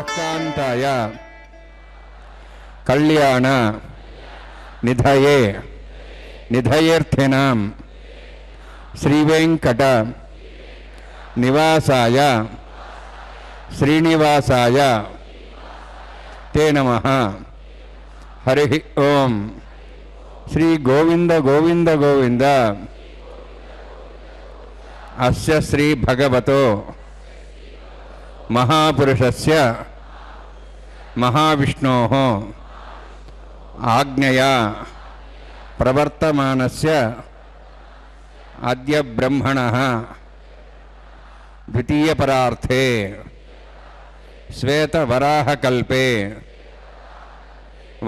लोकान्ताय कल्याण निधये निधयेऽर्थिनां श्रीवेंकट निवासाय श्रीनिवासाय ते नमः। हरि ओम। श्री गोविंद गोविंद गोविंद अस्य श्री भगवतो महापुरुषस्य महाविष्णोः आज्ञया प्रवर्तमानस्य अद्य ब्रह्मणः द्वितीयपरार्थे श्वेतवराहकल्पे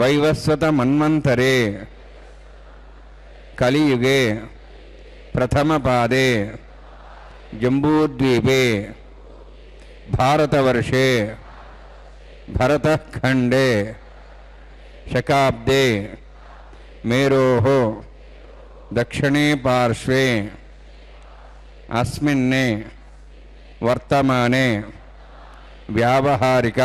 वैवस्वतमन्वन्तरे कलियुगे प्रथमपादे जम्बूद्वीपे भारतवर्षे भरतखण्डे शकाब्दे मेरोः दक्षिणे पार्श्वे अस्मिन्ने वर्तमाने व्यावहारिक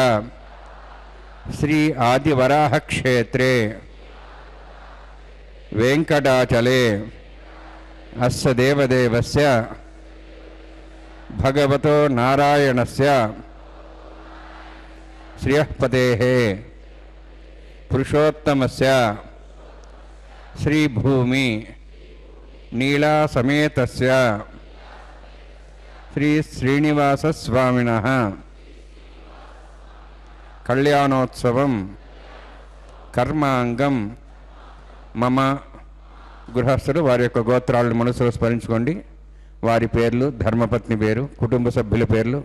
श्री आदिवराह क्षेत्रे वेंकटाचले अस्य देवदेवस्य भगवतो नारायणस्य श्रियःपतेः पुरुषोत्तमस्य श्री भूमि नीला समेतस्य श्री श्रीनिवास स्वामिनः कल्याणोत्सवं कर्मांगं मम గృహస్థులు వారి యొక్క గోత్రాలను మనసులో స్మరించుకోండి. వారి పేర్లు, ధర్మపత్ని పేరు, కుటుంబ సభ్యుల పేర్లు,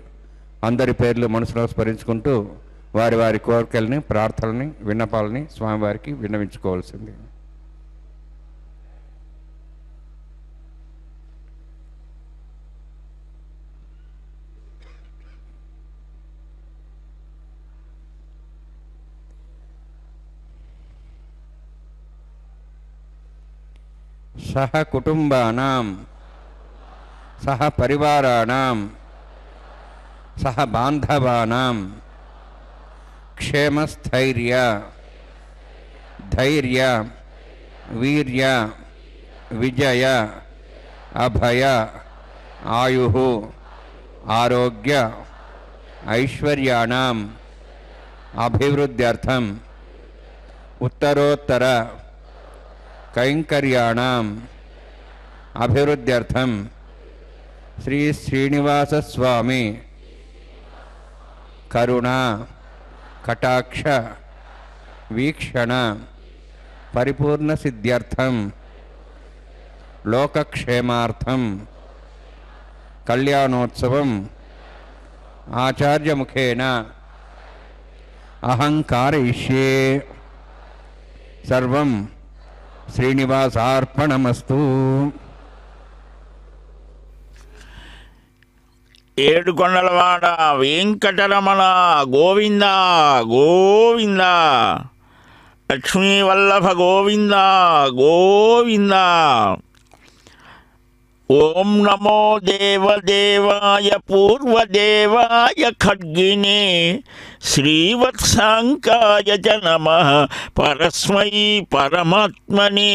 అందరి పేర్లు మనసులో స్మరించుకుంటూ వారి వారి కోరికల్ని, ప్రార్థనల్ని, విన్నపాలని స్వామివారికి విన్నవించుకోవాల్సింది. सह कुटुंबानां सह परिवाराणां सह बांधवानां क्षेमस्थैर्य धैर्य वीर्य विजय अभय आयुः आरोग्य ऐश्वर्याणां अभिवृद्ध्यर्थं उत्तरोत्तर कैंकर्याणां अभिवृद्ध्यर्थं श्री श्रीनिवास स्वामी करुणा कटाक्ष वीक्षण परिपूर्ण सिद्ध्यर्थं लोकक्षेमार्थं कल्याणोत्सवम् आचार्य मुखेन अहं कारयिष्ये। सर्वं శ్రీనివాసార్పణమస్తు. ఏడుకొండలవాడ వెంకటరమణ గోవింద గోవింద, లక్ష్మీవల్లభ గోవింద గోవింద. ఓం నమో దేవదేవాయ పూర్వదేవాయ ఖడ్గినే శ్రీవత్సాంకాయ చ నమః పరస్మై పరమాత్మనే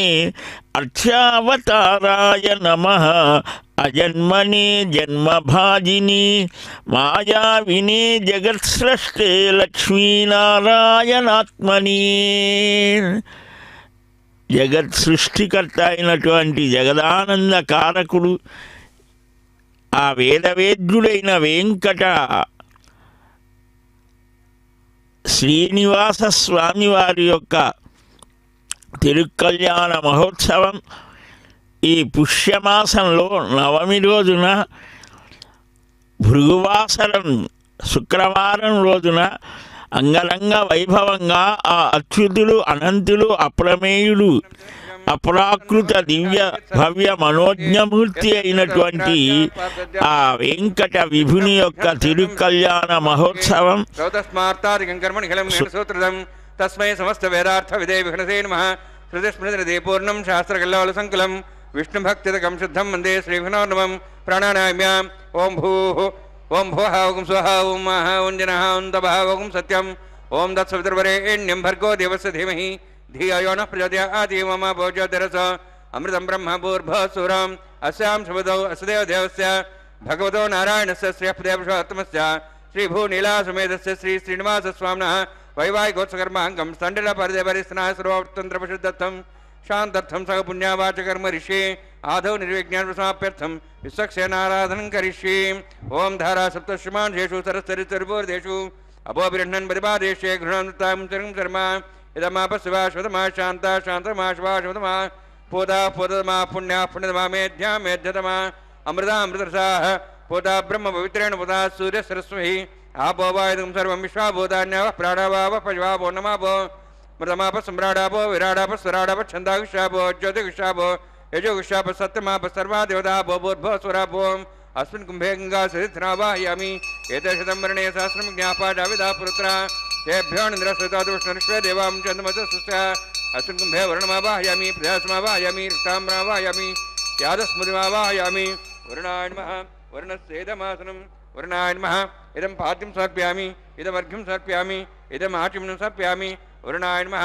అర్చావతారాయ నమః అజన్మనే జన్మభాజిని మాయావినే జగత్స్రష్టే లక్ష్మీనారాయణాత్మని. జగత్ సృష్టికర్త అయినటువంటి జగదానంద కారకుడు ఆ వేదవేద్యుడైన వెంకట శ్రీనివాస స్వామి వారి యొక్క తిరుకల్యాణ మహోత్సవం ఈ పుష్యమాసంలో నవమి రోజున భృగువాసరం శుక్రవారం రోజున అంగరంగ వైభవంగా ఆ అచ్యుతుడు అనంతుడు అప్రమేయుడు అప్రాకృత దివ్య భవ్య మనోజ్ఞమూర్తి అయినటువంటి ఆ వెంకట విభుని యొక్క తిరుకల్యాణ మహోత్సవం तस्मै समस्त वेदार्थ विदे विघ्नसे नमः। श्रुति स्मृति पूर्णं शास्त्रकल्लोल संकुलं विष्णुभक्तिदकं शुद्धं वन्दे श्रीविघ्नोर्नमं प्राणानाम्याम्। ओं भूः ఓం భువః ఓం స్వః ఓం మహః ఓం జనః ఓం తపః ఓం సత్యం ఓం తత్సవితుర్వరేణ్యం భర్గో దేవस्य धीमहि धियो यो नः प्रचोदयात् मम भोजोदरस अमृतं ब्रह्म भूर्भुवस्सुरम् अस्यां शुभदौ अस्देव देवस्य भगवतो नारायणस्य श्रीपुरुषोत्तमस्य श्रीभूनीलासमेतस्य श्री श्रीनिवासस्वामिनः वैवाहिकोत्सकर्माङ्गं स्तण्डिलपरिदेवरिस्नाः सर्वतन्त्रपशुदत्तं शान्तर्थं सह पुण्यावाचकर्म ऋषि आदौ निर्विज्ञानप्रसमाप्यर्थं विश्वक्सेनाराधनं करिष्ये ओं धारा सप्तश्रमांशेषु सरस्वतीर्भुर्देषु अपोभिरह्णन् प्रतिपादेशे गृहन्तां चरं शर्मा इदमापशिवा श्वतमा शान्ता शान्तमा शिवा श्वतमा पोदा पोदमा पुण्या पुण्यतमा मेध्या मेध्यतमा अमृता अमृतरसाः पोदा ब्रह्म पवित्रेण पोदा सूर्य सरस्वती आपो वायुं सर्वं विश्वाभूतान्यवः प्राणावावः पशवाभो नमाभो मृतमाप सम्राडापो विराडाप स्वराडाप छन्दागुषापो ज्योतिगुषापो यजोगुषाप सत्यमाप सर्वा देवतापो भूर्भुवः स्वरापो अस्मिन् कुम्भे गंगा सहितनावाहयामि एते शतं वर्णे सहस्रं ज्ञापादाविदा पुरुत्रा तेभ्यो निन्द्रस्वतादुष्णर्श्वे देवां चन्द्रमसुष्टा अस्मिन् कुम्भे वर्णमावाहयामि प्रजासमावाहयामि रक्ताम्रावाहयामि यादस्मृतिमावाहयामि वरुणाय नमः वर्णस्येदमासनं वरुणाय नमः इदं पाद्यं समर्पयामि इदमर्घ्यं समर्पयामि इदम् आचमनं समर्पयामि वरुणाय नमः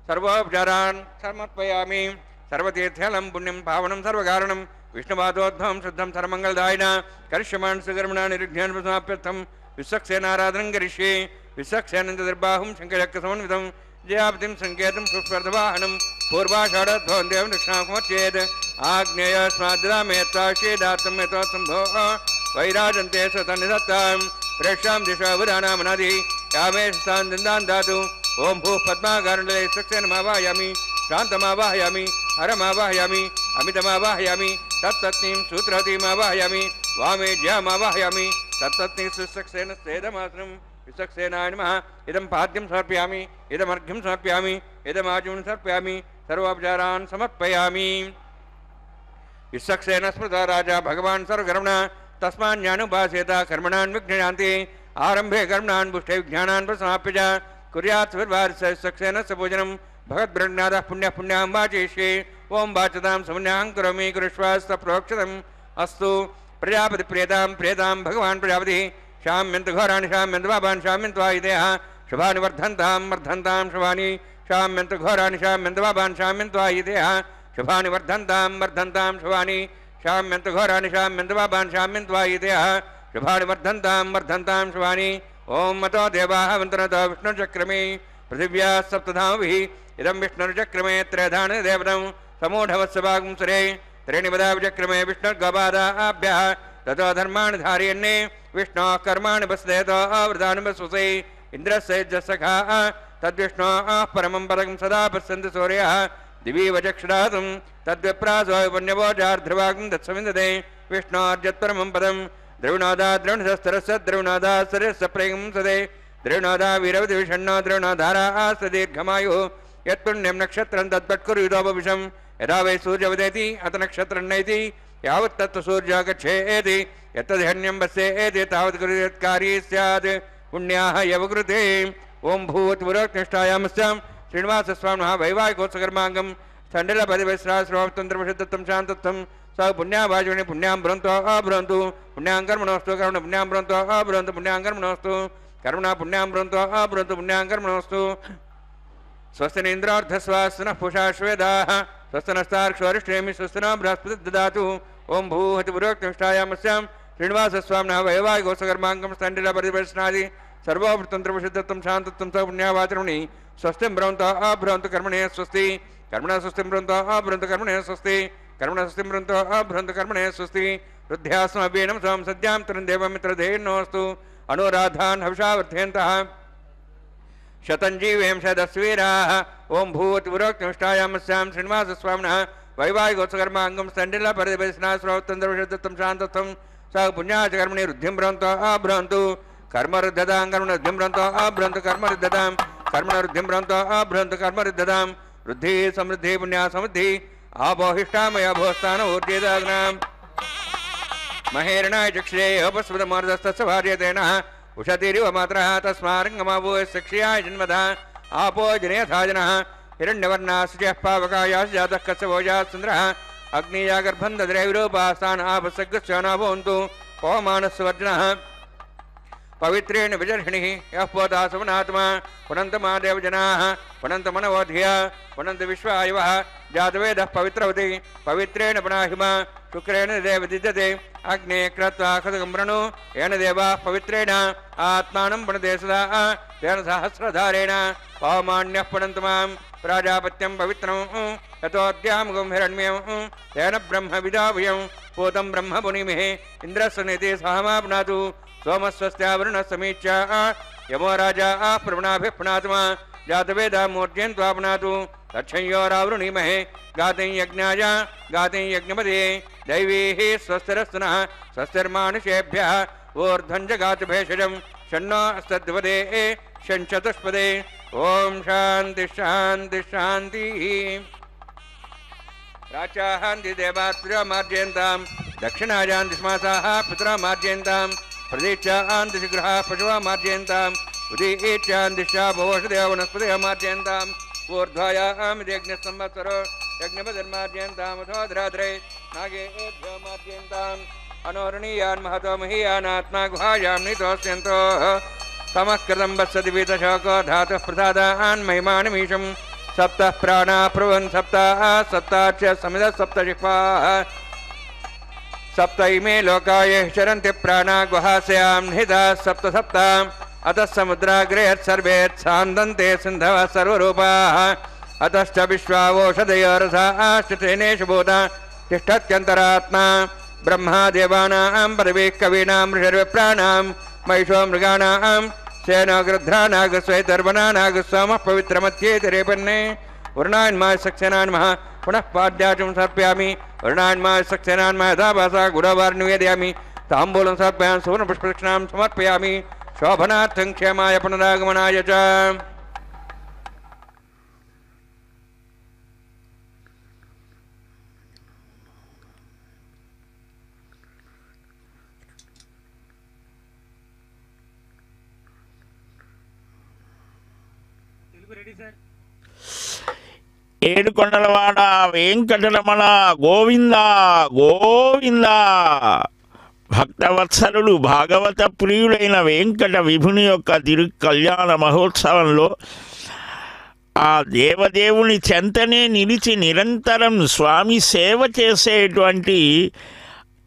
सर्वोपचारान् समर्पयामि सर्वतीर्थलं पुण्यं पावनं सर्वकारणं विष्णुपादोद्भवं शुद्धं सर्वमङ्गलदायिना करिष्यमान् सुकर्मणा निरुद्ध्यानप्रसमाप्यर्थं विश्वक्सेनाराधनं करिष्ये विश्वक्सेनन्दर्बाहुं शङ्खचक्रसमन्वितं जयापतिं सङ्केतं पुष्पर्धवाहनं पूर्वाषाढोद्भवं देवं दक्षिणाकुमर्चेत् आग्नेयस्माद्रामेत्ताशेदात्तं यतोत्सम्भोः वैराजन्ते स्वतन्निधत्तां प्रेक्षां दिशावुरानामनादि यामे स्थान् दन्दान् दातु ओं भूः पद्माकारणले सक्सेनमावाहयामि शान्तमावाहयामि हरमावाहयामि अमितमावाहयामि तत्तत्नीं सूत्रहतीमावाहयामि वामे ज्यामावाहयामि तत्तत्नी सुसक्सेन स्वेदमासनं विसक्सेनाय नमः इदं पाद्यं समर्पयामि इदमर्घ्यं समर्पयामि इदमाचमनं समर्पयामि सर्वोपचारान् समर्पयामि विसक्सेन स्मृता राजा भगवान् सर्वकर्मणा तस्मान्यानुपासेत कर्मणान् विघ्नयान्ति आरम्भे कर्मणान् पुष्टे विज्ञानान् प्रसमाप्य च कुर्यात् विसक्सेनस्य पूजनं भगवद्ब्रह्मणादः पुण्यः पुण्यां वाचयिष्ये ओं वाचतां समन्याहं करोमि कुरुष्वास्तप्रोक्षतम् अस्तु प्रजापति प्रेतां भगवान् प्रजापतिः शाम्यन्तु घोराणि शाम्यन्तु पापान् शाम्यन्तु आयुधेः शुभानि वर्धन्तां वर्धन्तां शुभानि शाम्यन्तु घोराणि शाम्यन्तु पापान् शाम्यन्तु आयुधेः शुभानि वर्धन्तां वर्धन्तां शुभानि शाम्यन्तु घोराणि शाम्यन्तु पापान् शाम्यन्तु आयुधेः शुभानि वर्धन्तां वर्धन्तां शुभानि ओं मतो देवाः वन्तनतो विष्णुचक्रमे पृथिव्या सप्तधामभिः इदं विष्णुर्चक्रमे त्रयधानि देवतं समूढवत्सभागुंसरे त्रीणिपदा विचक्रमे विष्णुर्गपादाभ्यः ततो धर्माणि धारयन्ने विष्णोः कर्माणि वसुदेतो आवृतानि वसुसे इन्द्रस्य यज्ञसखाः तद्विष्णोः परमं पदं सदा पश्यन्ति सूर्यः दिवि वचक्षुरातं तद्विप्रासो पुण्यवोचार्ध्रुवाग्ं दत्सविन्दते विष्णोर्यत्परमं पदं द्रविणोदा द्रविणशस्त्रस्य द्रविणोदा शरीरस्य प्रेम सदे द्रविणोदा वीरवतिविषण्णो द्रविणोधाराः दीर्घमायुः यत्पुण्यं नक्षत्रं तत्पट्कुरुयुधोपविशं यदा वै सूर्यवदेति अथ नक्षत्रं नैति यावत् तत्तु सूर्यो गच्छेति यत्तदहन्यं वस्येति तावत् कुरुयत्कारी स्यात् पुण्याः यवकृते ओं भूत्पुरोक्तिष्ठायामस्यां श्रीनिवासस्वामिनः वैवाहिकोत्सकर्माङ्गं स्थण्डिलपरिवेश्राश्रवतन्त्रप्रसिद्धत्वं शान्तत्वं स पुण्याभाजने पुण्यां भ्रन्तो अभ्रन्तु पुण्यां कर्मणोऽस्तु कर्मण पुण्यां भ्रन्तो अभ्रन्तु पुण्यां कर्मणोऽस्तु कर्मणा पुण्यां भ्रन्तो अभ्रन्तु पुण्यां कर्मणोऽस्तु स्वस्तिनेन्द्रार्धस्वास्तनः पुषा श्वेदाः स्वस्तनस्तार्क्ष्वरिष्ठेमि स्वस्तिना बृहस्पति ददातु ओं भूहतिपुरोक्तिष्ठायामस्यां श्रीनिवासस्वामिनः वैवाहिकोत्सकर्माङ्गं स्थण्डिलपरिवेशनादि सर्वोपतन्त्रप्रसिद्धत्वं शान्तत्वं स पुण्यावाचरुणि स्वस्तिं भ्रवन्तो अभ्रवन्तु कर्मणे स्वस्ति कर्मणा स्वस्तिं भ्रवन्तो अभ्रवन्तु कर्मणे स्वस्ति कर्मणा स्वस्तिं भ्रवन्तो अभ्रवन्तु कर्मणे स्वस्ति वृद्ध्यास्मभ्येनं स्वं सद्यां तरं देवमित्रधेन्नोऽस्तु अनुराधान् हविषावर्धयन्तः शतञ्जीवें शतस्वीराः ओं भूत्पुरोक्तिष्ठायामस्यां श्रीनिवासस्वामिनः वैवाहिकोत्सकर्माङ्गं स्थण्डिलपरिवेशनाश्रवतन्त्रप्रसिद्धत्वं शान्तत्वं स पुण्याचकर्मणि वृद्धिं भ्रवन्तो अभ्रवन्तु कर्मरुद्धतां कर्मणवृद्धिं भ्रवन्तो अभ्रवन्तु कर्मरुद्धतां कर्मणवृद्धिं भ्रवन्तो अभ्रवन्तु कर्मरुद्धतां वृद्धिः समृद्धिः पुण्या समृद्धिः आपोहिष्ठामया भोस्तान ऊर्जेदाग्नाम् महेरणाय चक्षुरे अपस्मृतमर्दस्तस्य भार्यतेनः उषतिरिव मात्रः तस्मारङ्गमावो शिक्ष्याय जन्मतः आपो जनेथाजनः हिरण्यवर्णास्य पावकायास्य जातः कस्य भोजात् सुन्दरः अग्निया गर्भं दद्रैविरूपास्तान् आपसग्गस्य न भवन्तु पवमानस्वर्जनः पवित्रेण विजर्हिणिः यः पोता सुमनात्मा पुनन्त महादेवजनाः पुनन्त मनवोधिया पुनन्त विश्वायुवः जातवेदः पवित्रवति पवित्रेण पुनाहिमा शुक्रेण देव विद्यते अग्ने कृत्वा खड्गम्रणो येन देवाः पवित्रेण आत्मानं पुनते सदा तेन सहस्रधारेण पवमान्यः पुनन्त मां प्राजापत्यं पवित्रं यतोऽद्यामुगं हिरण्यं तेन ब्रह्म विदावयं पूतं ब्रह्म पुनिमिः इन्द्रस्य नीति सहमाप्नातु सोमस्वस्त्यावरुणः समीच्य यमो राजा प्रवणाभिः पुनात्मा जातवेदा मूर्त्यं त्वाप्नातु तच्छयोरावृणीमहे गातिं यज्ञाय गातिं यज्ञपदे दैवीः स्वस्तिरस्तुनः स्वस्तिर्मानुषेभ्यः ऊर्ध्वं च गातुभेषजं षण्णो अस्तद्वदे षण्चतुष्पदे ॐ शान्ति शान्ति शान्तिः राचाहान्ति देवात् पितरमार्जयन्तां दक्षिणायान्ति स्मासाः पितरमार्जयन्तां प्रदीक्षान्ति शीघ्रः पशवः मार्जयन्ताम् उदीच्यान्दिशा भवोषधेव वनस्पतयः मार्जयन्ताम् ऊर्ध्वायाम् यज्ञसंवत्सरो यज्ञपतिर्मार्जयन्तामथोदरात्रे नागेभ्यो मार्जयन्ताम् अनोरणीयान् महतो महीयानात्मा गुहायां नितोऽस्यन्तो तमः कृतं वत्सति वीतशोको धातुः प्रसादान् महिमानमीशं सप्तः प्राणाः प्रभवन् सप्ताः सप्ताच्च समिदः सप्तजिह्वाः सप्त इमे लोकाय चरन्ति प्राणा गुहास्यां निहिताः सप्त सप्ताम् अतः समुद्राग्रेयत्सर्वेत्सान्दन्ते सिन्धवः सर्वरूपाः अतश्च विश्वावोषधयो रसाश्च तेनेषु भूता तिष्ठत्यन्तरात्मा ब्रह्मा देवानां पदवीः कवीनां ऋषिर्विप्राणां महिषो मृगाणां सेनो गृध्रानागस्वैतर्वनानागस्वामः पवित्रमत्येति रेपन्ने वरुणान्माय सक्सेनान्मः पुनः पाद्याचुं समर्पयामि वरुणान्माय सक्सेनान्मः यथा भासा गुरवार निवेदयामि ताम्बूलं समर्पयामि सुवर्णपुष्पदक्षिणां समर्पयामि शोभनार्थं क्षेमाय पुनरागमनाय च ఏడుకొండలవాడ వెంకటరమణ గోవింద గోవింద. భక్తవత్సలుడు భాగవత ప్రియుడైన వెంకట విభుని యొక్క తిరు కళ్యాణ మహోత్సవంలో ఆ దేవదేవుని చెంతనే నిలిచి నిరంతరం స్వామి సేవ చేసేటువంటి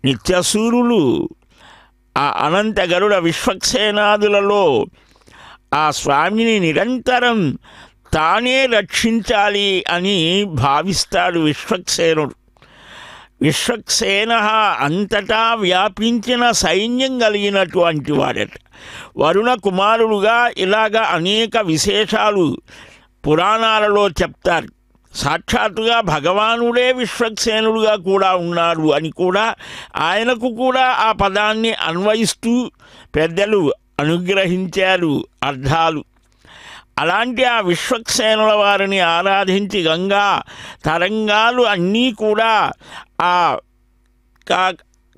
నిత్యసూరులు ఆ అనంత గరుడ విశ్వక్సేనాదులలో ఆ స్వామిని నిరంతరం తానే రక్షించాలి అని భావిస్తాడు విశ్వక్సేనుడు. విశ్వక్సేన అంతటా వ్యాపించిన సైన్యం కలిగినటువంటి వాడట. వరుణ కుమారుడుగా ఇలాగ అనేక విశేషాలు పురాణాలలో చెప్తారు. సాక్షాత్తుగా భగవానుడే విశ్వక్సేనుడుగా కూడా ఉన్నాడు అని కూడా ఆయనకు కూడా ఆ పదాన్ని అన్వయిస్తూ పెద్దలు అనుగ్రహించారు అర్థాలు. అలాంటి ఆ విశ్వక్సేనుల వారిని ఆరాధించి గంగా తరంగాలు అన్నీ కూడా ఆ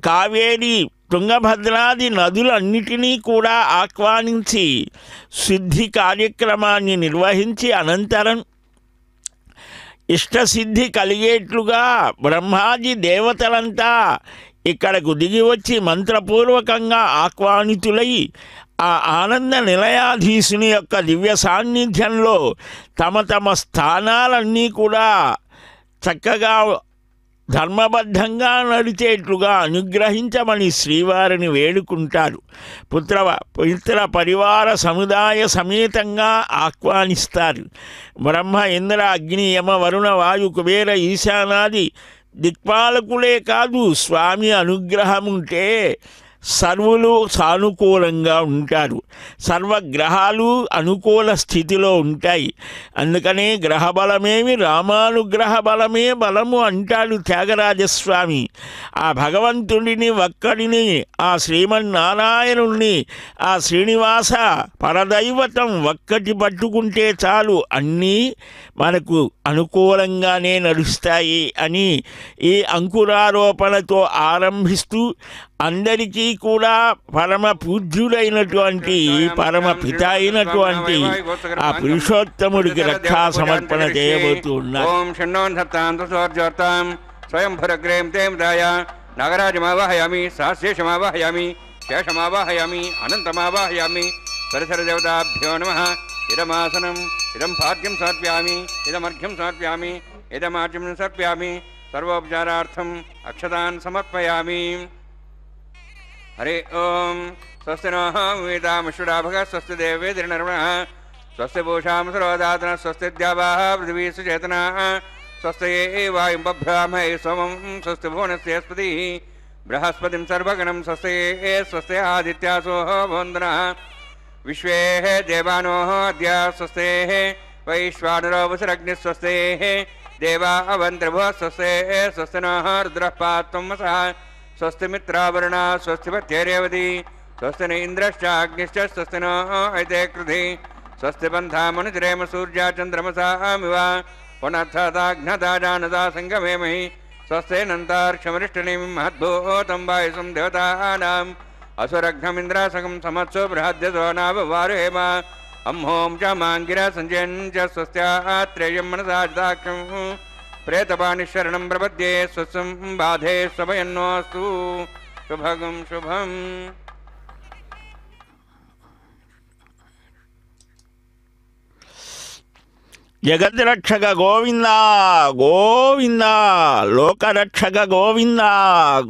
కావేరి తుంగభద్రాది నదులన్నిటినీ కూడా ఆహ్వానించి శుద్ధి కార్యక్రమాన్ని నిర్వహించి అనంతరం ఇష్టసిద్ధి కలిగేట్లుగా బ్రహ్మాది దేవతలంతా ఇక్కడకు దిగి వచ్చి మంత్రపూర్వకంగా ఆహ్వానితులై ఆ ఆనంద నిలయాధీశుని యొక్క దివ్య సాన్నిధ్యంలో తమ తమ స్థానాలన్నీ కూడా చక్కగా ధర్మబద్ధంగా నడిచేట్లుగా అనుగ్రహించమని శ్రీవారిని వేడుకుంటారు. పుత్ర పరివార సముదాయ సమేతంగా ఆహ్వానిస్తారు. బ్రహ్మ ఇంద్ర అగ్ని యమ వరుణ వాయు కుబేర ఈశానాది దిక్పాలకులే కాదు, స్వామి అనుగ్రహం ఉంటే సర్వులు సానుకూలంగా ఉంటారు. సర్వగ్రహాలు అనుకూల స్థితిలో ఉంటాయి. అందుకనే గ్రహబలమేమి రామానుగ్రహ బలమే బలము అంటాడు త్యాగరాజస్వామి. ఆ భగవంతుడిని ఒక్కడిని, ఆ శ్రీమన్నారాయణుణ్ణి, ఆ శ్రీనివాస పరదైవతం ఒక్కటి పట్టుకుంటే చాలు, అన్నీ మనకు అనుకూలంగానే నడుస్తాయి అని ఈ అంకురారోపణతో ఆరంభిస్తూ అందరికీ కూడా పరమ పూజ్యుడైనటువంటి పరమ పిత అయినటువంటి ఆ పురుషోత్తముడికి రక్షా సమర్పణ చేయబోతూ ఉన్నారు. ఓం షణ్ణోన్ సప్తాం స్వయంభరగ్రేం తేమదాయ నాగరాజమావాహయామి, సహశేషమావాహయామి, శేషమావాహయామి, అనంతమావాహయామి. సరసరదేవతాభ్యో నమః. ఇదమాసనం, ఇదం పాద్యం సమర్ప్యామి, ఇదమర్ఘ్యం సమర్ప్యామి, ఇదమార్ఘ్యం సమర్ప్యామి. సర్వోపచారార్థం అక్షతాన్ సమర్పయామి. హరి ఓం. స్వస్తి నో వేదామశ్వరాభగ, స్వస్తి దేవేంద్రనర్మణ, స్వస్తి భూషాం సర్వదాతన, స్వస్తి ద్యావాః పృథివీ సుచేతనా, స్వస్తి వాయుం బభ్రామహే సోమం, స్వస్తి భువనస్పతి బృహస్పతిం సర్వగణం, స్వస్తి స్వస్తి ఆదిత్యాసో భవంతునః. విశ్వే దేవానో అద్య స్వస్తి వైశ్వానరో వసురగ్నిః, స్వస్తి దేవా అవంత్రిభువ, స్వస్తి స్వస్తి నో రుద్రః పాత్వం వసః, స్వస్తి మిత్రావరుణ, స్వస్తి పత్యేరేవతి, స్వస్తి న ఇంద్రశ్చాగ్నిశ్చ, స్వస్తి నో ఐతే కృధి, స్వస్తి బంధామనుచరేమ సూర్యా చంద్రమసామివ, పునఃతాఘ్నతా జానతా సంగమేమహి, స్వస్తి నంతార్క్షమరిష్టనిం మహద్భూతం వాయుసం దేవతానాం, అసురఘ్నమింద్రాసకం సమత్సో బృహద్యతో నావవారుహేమ, అహోం చ మాంగిర సంజయన్ చ స్వస్త్యాత్రేయం మనసాక్షం, ప్రేతపాణిశరణం ప్రపద్యే, స్వస్సం బాధే స్వభయన్నోస్తు. శుభగం శుభం. జగద్రక్షక గోవింద గోవింద, లోకరక్షక గోవింద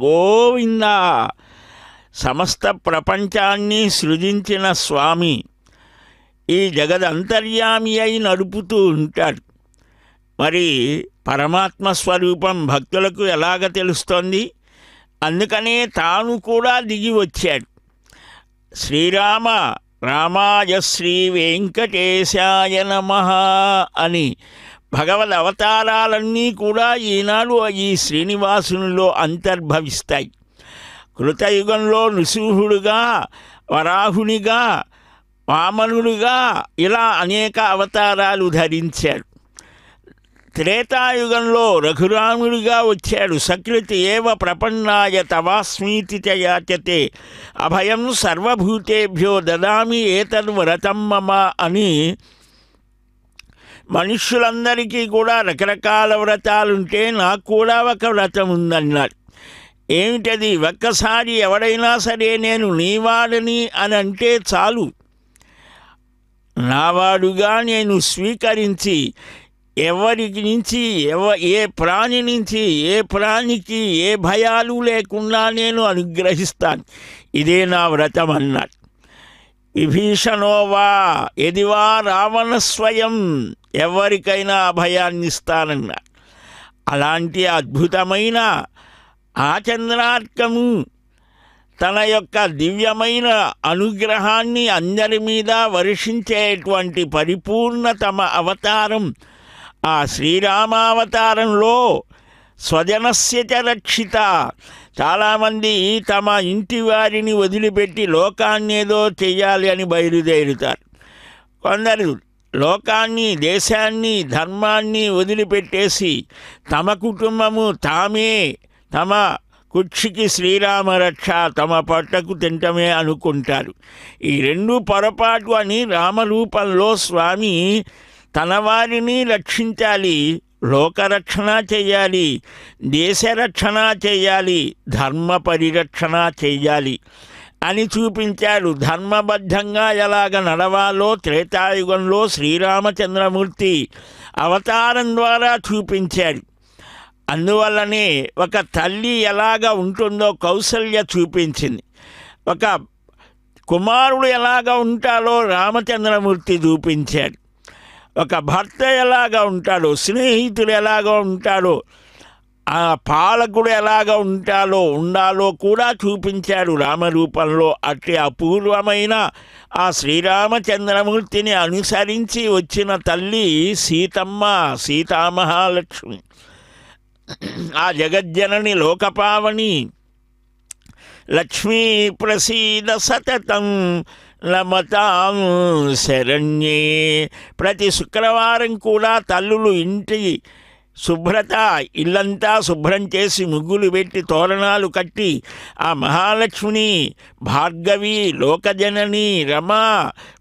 గోవింద. సమస్త ప్రపంచాన్ని సృజించిన స్వామి ఈ జగదంతర్యామి అయి నడుపుతూ ఉంటాడు. మరి పరమాత్మ స్వరూపం భక్తులకు ఎలాగ తెలుస్తోంది? అందుకనే తాను కూడా దిగి వచ్చాడు. శ్రీరామ రామాయ శ్రీ వెంకటేశాయ నమః అని భగవద్ అవతారాలన్నీ కూడా ఈనాడు ఈ శ్రీనివాసునిలో అంతర్భవిస్తాయి. కృతయుగంలో నృసింహుడుగా, వరాహునిగా, వామనుడుగా ఇలా అనేక అవతారాలు ధరించాడు. త్రేతాయుగంలో రఘురాముడిగా వచ్చాడు. సకృతి ఏవ ప్రపన్నాయ తవాస్మీతి చ యాచతే, అభయం సర్వభూతేభ్యో దదామి ఏతద్వ్రతం మమ అని మనుష్యులందరికీ కూడా రకరకాల వ్రతాలుంటే నాకు కూడా ఒక వ్రతం ఉందన్నాడు. ఏమిటది? ఒక్కసారి ఎవడైనా సరే నేను నీవాడని అని అంటే చాలు, నావాడుగా నేను స్వీకరించి ఎవరికి నుంచి ఏ ప్రాణి నుంచి ఏ ప్రాణికి ఏ భయాలు లేకుండా నేను అనుగ్రహిస్తాను. ఇదే నా వ్రతం అన్నాడు. విభీషణోవా ఎదివా రావణ స్వయం, ఎవరికైనా అభయాన్ని ఇస్తానన్నాడు. అలాంటి అద్భుతమైన ఆ చంద్రార్కము తన యొక్క దివ్యమైన అనుగ్రహాన్ని అందరి మీద వర్షించేటువంటి పరిపూర్ణతమ అవతారం ఆ శ్రీరామావతారంలో స్వజనస్య చ రక్షిత. చాలామంది తమ ఇంటి వారిని వదిలిపెట్టి లోకాన్నేదో చెయ్యాలి అని బయలుదేరుతారు. కొందరు లోకాన్ని, దేశాన్ని, ధర్మాన్ని వదిలిపెట్టేసి తమ కుటుంబము తామే తమ కుక్షికి శ్రీరామరక్ష తమ పట్టకు తింటమే అనుకుంటారు. ఈ రెండు పొరపాటు అని రామరూపంలో స్వామి తన వారిని రక్షించాలి, లోకరక్షణ చెయ్యాలి, దేశరక్షణ చెయ్యాలి, ధర్మ పరిరక్షణ చెయ్యాలి అని చూపించాడు. ధర్మబద్ధంగా ఎలాగ నడవాలో త్రేతాయుగంలో శ్రీరామచంద్రమూర్తి అవతారం ద్వారా చూపించాడు. అందువల్లనే ఒక తల్లి ఎలాగ ఉంటుందో కౌసల్య చూపించింది. ఒక కుమారుడు ఎలాగ ఉంటాడో రామచంద్రమూర్తి చూపించాడు. ఒక భర్త ఎలాగ ఉంటాడో, స్నేహితుడు ఎలాగ ఉంటాడో, ఆ పాలకుడు ఎలాగ ఉండాలో కూడా చూపించాడు రామరూపంలో. అట్టి అపూర్వమైన ఆ శ్రీరామచంద్రమూర్తిని అనుసరించి వచ్చిన తల్లి సీతమ్మ, సీతామహాలక్ష్మి. ఆ జగజ్జనని లోకపావని లక్ష్మీ ప్రసీద సతతం లమతాం శరణ్యే. ప్రతి శుక్రవారం కూడా తల్లులు ఇంటి శుభ్రత, ఇల్లంతా శుభ్రం చేసి ముగ్గులు పెట్టి తోరణాలు కట్టి ఆ మహాలక్ష్మిని, భార్గవి, లోకజనని, రమ,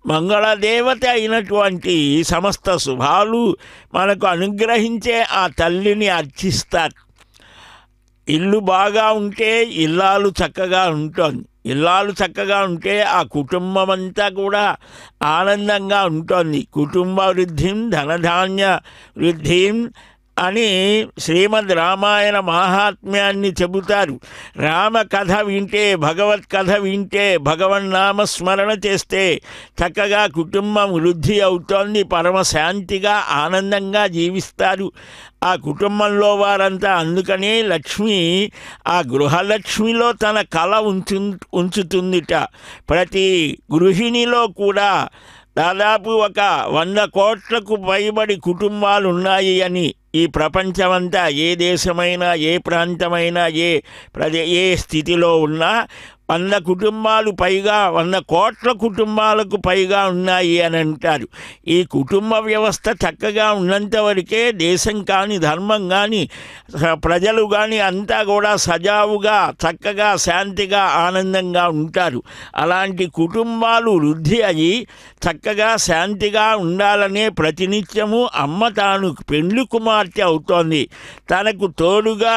మంగళదేవత అయినటువంటి సమస్త శుభాలు మనకు అనుగ్రహించే ఆ తల్లిని అర్చిస్తారు. ఇల్లు బాగా ఉంటే ఇల్లాలు చక్కగా ఉంటుంది. ఇల్లాలు చక్కగా ఉంటే ఆ కుటుంబం అంతా కూడా ఆనందంగా ఉంటుంది. కుటుంబ వృద్ధిం ధనధాన్య వృద్ధిం అని శ్రీమద్ రామాయణ మహాత్మ్యాన్ని చెబుతారు. రామ కథ వింటే, భగవత్ కథ వింటే, భగవన్నామ స్మరణ చేస్తే చక్కగా కుటుంబం వృద్ధి అవుతోంది. పరమశాంతిగా ఆనందంగా జీవిస్తారు ఆ కుటుంబంలో వారంతా. అందుకనే లక్ష్మి ఆ గృహలక్ష్మిలో తన కళ ఉంచుతుందిట. ప్రతి గృహిణిలో కూడా దాదాపు 100 కోట్లకు పైబడి కుటుంబాలు ఉన్నాయి అని ఈ ప్రపంచమంతా, ఏ దేశమైనా, ఏ ప్రాంతమైనా, ఏ స్థితిలో ఉన్నా 100 కుటుంబాలు పైగా, 100 కోట్ల కుటుంబాలకు పైగా ఉన్నాయి అని అంటారు. ఈ కుటుంబ వ్యవస్థ చక్కగా ఉన్నంత వరకే దేశం కానీ, ధర్మం కానీ, ప్రజలు కానీ అంతా కూడా సజావుగా, చక్కగా, శాంతిగా, ఆనందంగా ఉంటారు. అలాంటి కుటుంబాలు వృద్ధి అయ్యి చక్కగా శాంతిగా ఉండాలనే ప్రతినిత్యము అమ్మ తాను పెండ్లి కుమార్తె అవుతోంది. తనకు తోడుగా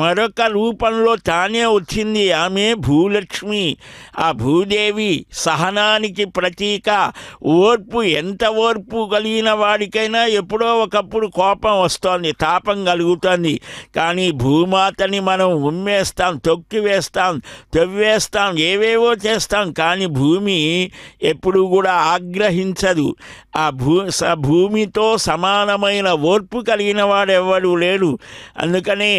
మరొక రూపంలో తానే వచ్చింది. ఆమె భూలక్ష్మి. ఆ భూదేవి సహనానికి ప్రతీక. ఓర్పు, ఎంత ఓర్పు కలిగిన వాడికైనా ఎప్పుడో ఒకప్పుడు కోపం వస్తోంది, తాపం కలుగుతుంది. కానీ భూమాతని మనం ఉమ్మేస్తాం, తొక్కివేస్తాం, తవ్వేస్తాం, ఏవేవో చేస్తాం. కానీ భూమి ఎప్పుడు కూడా ఆగ్రహించదు. ఆ భూమితో సమానమైన ఓర్పు కలిగిన వాడెవ్వడు లేడు. అందుకనే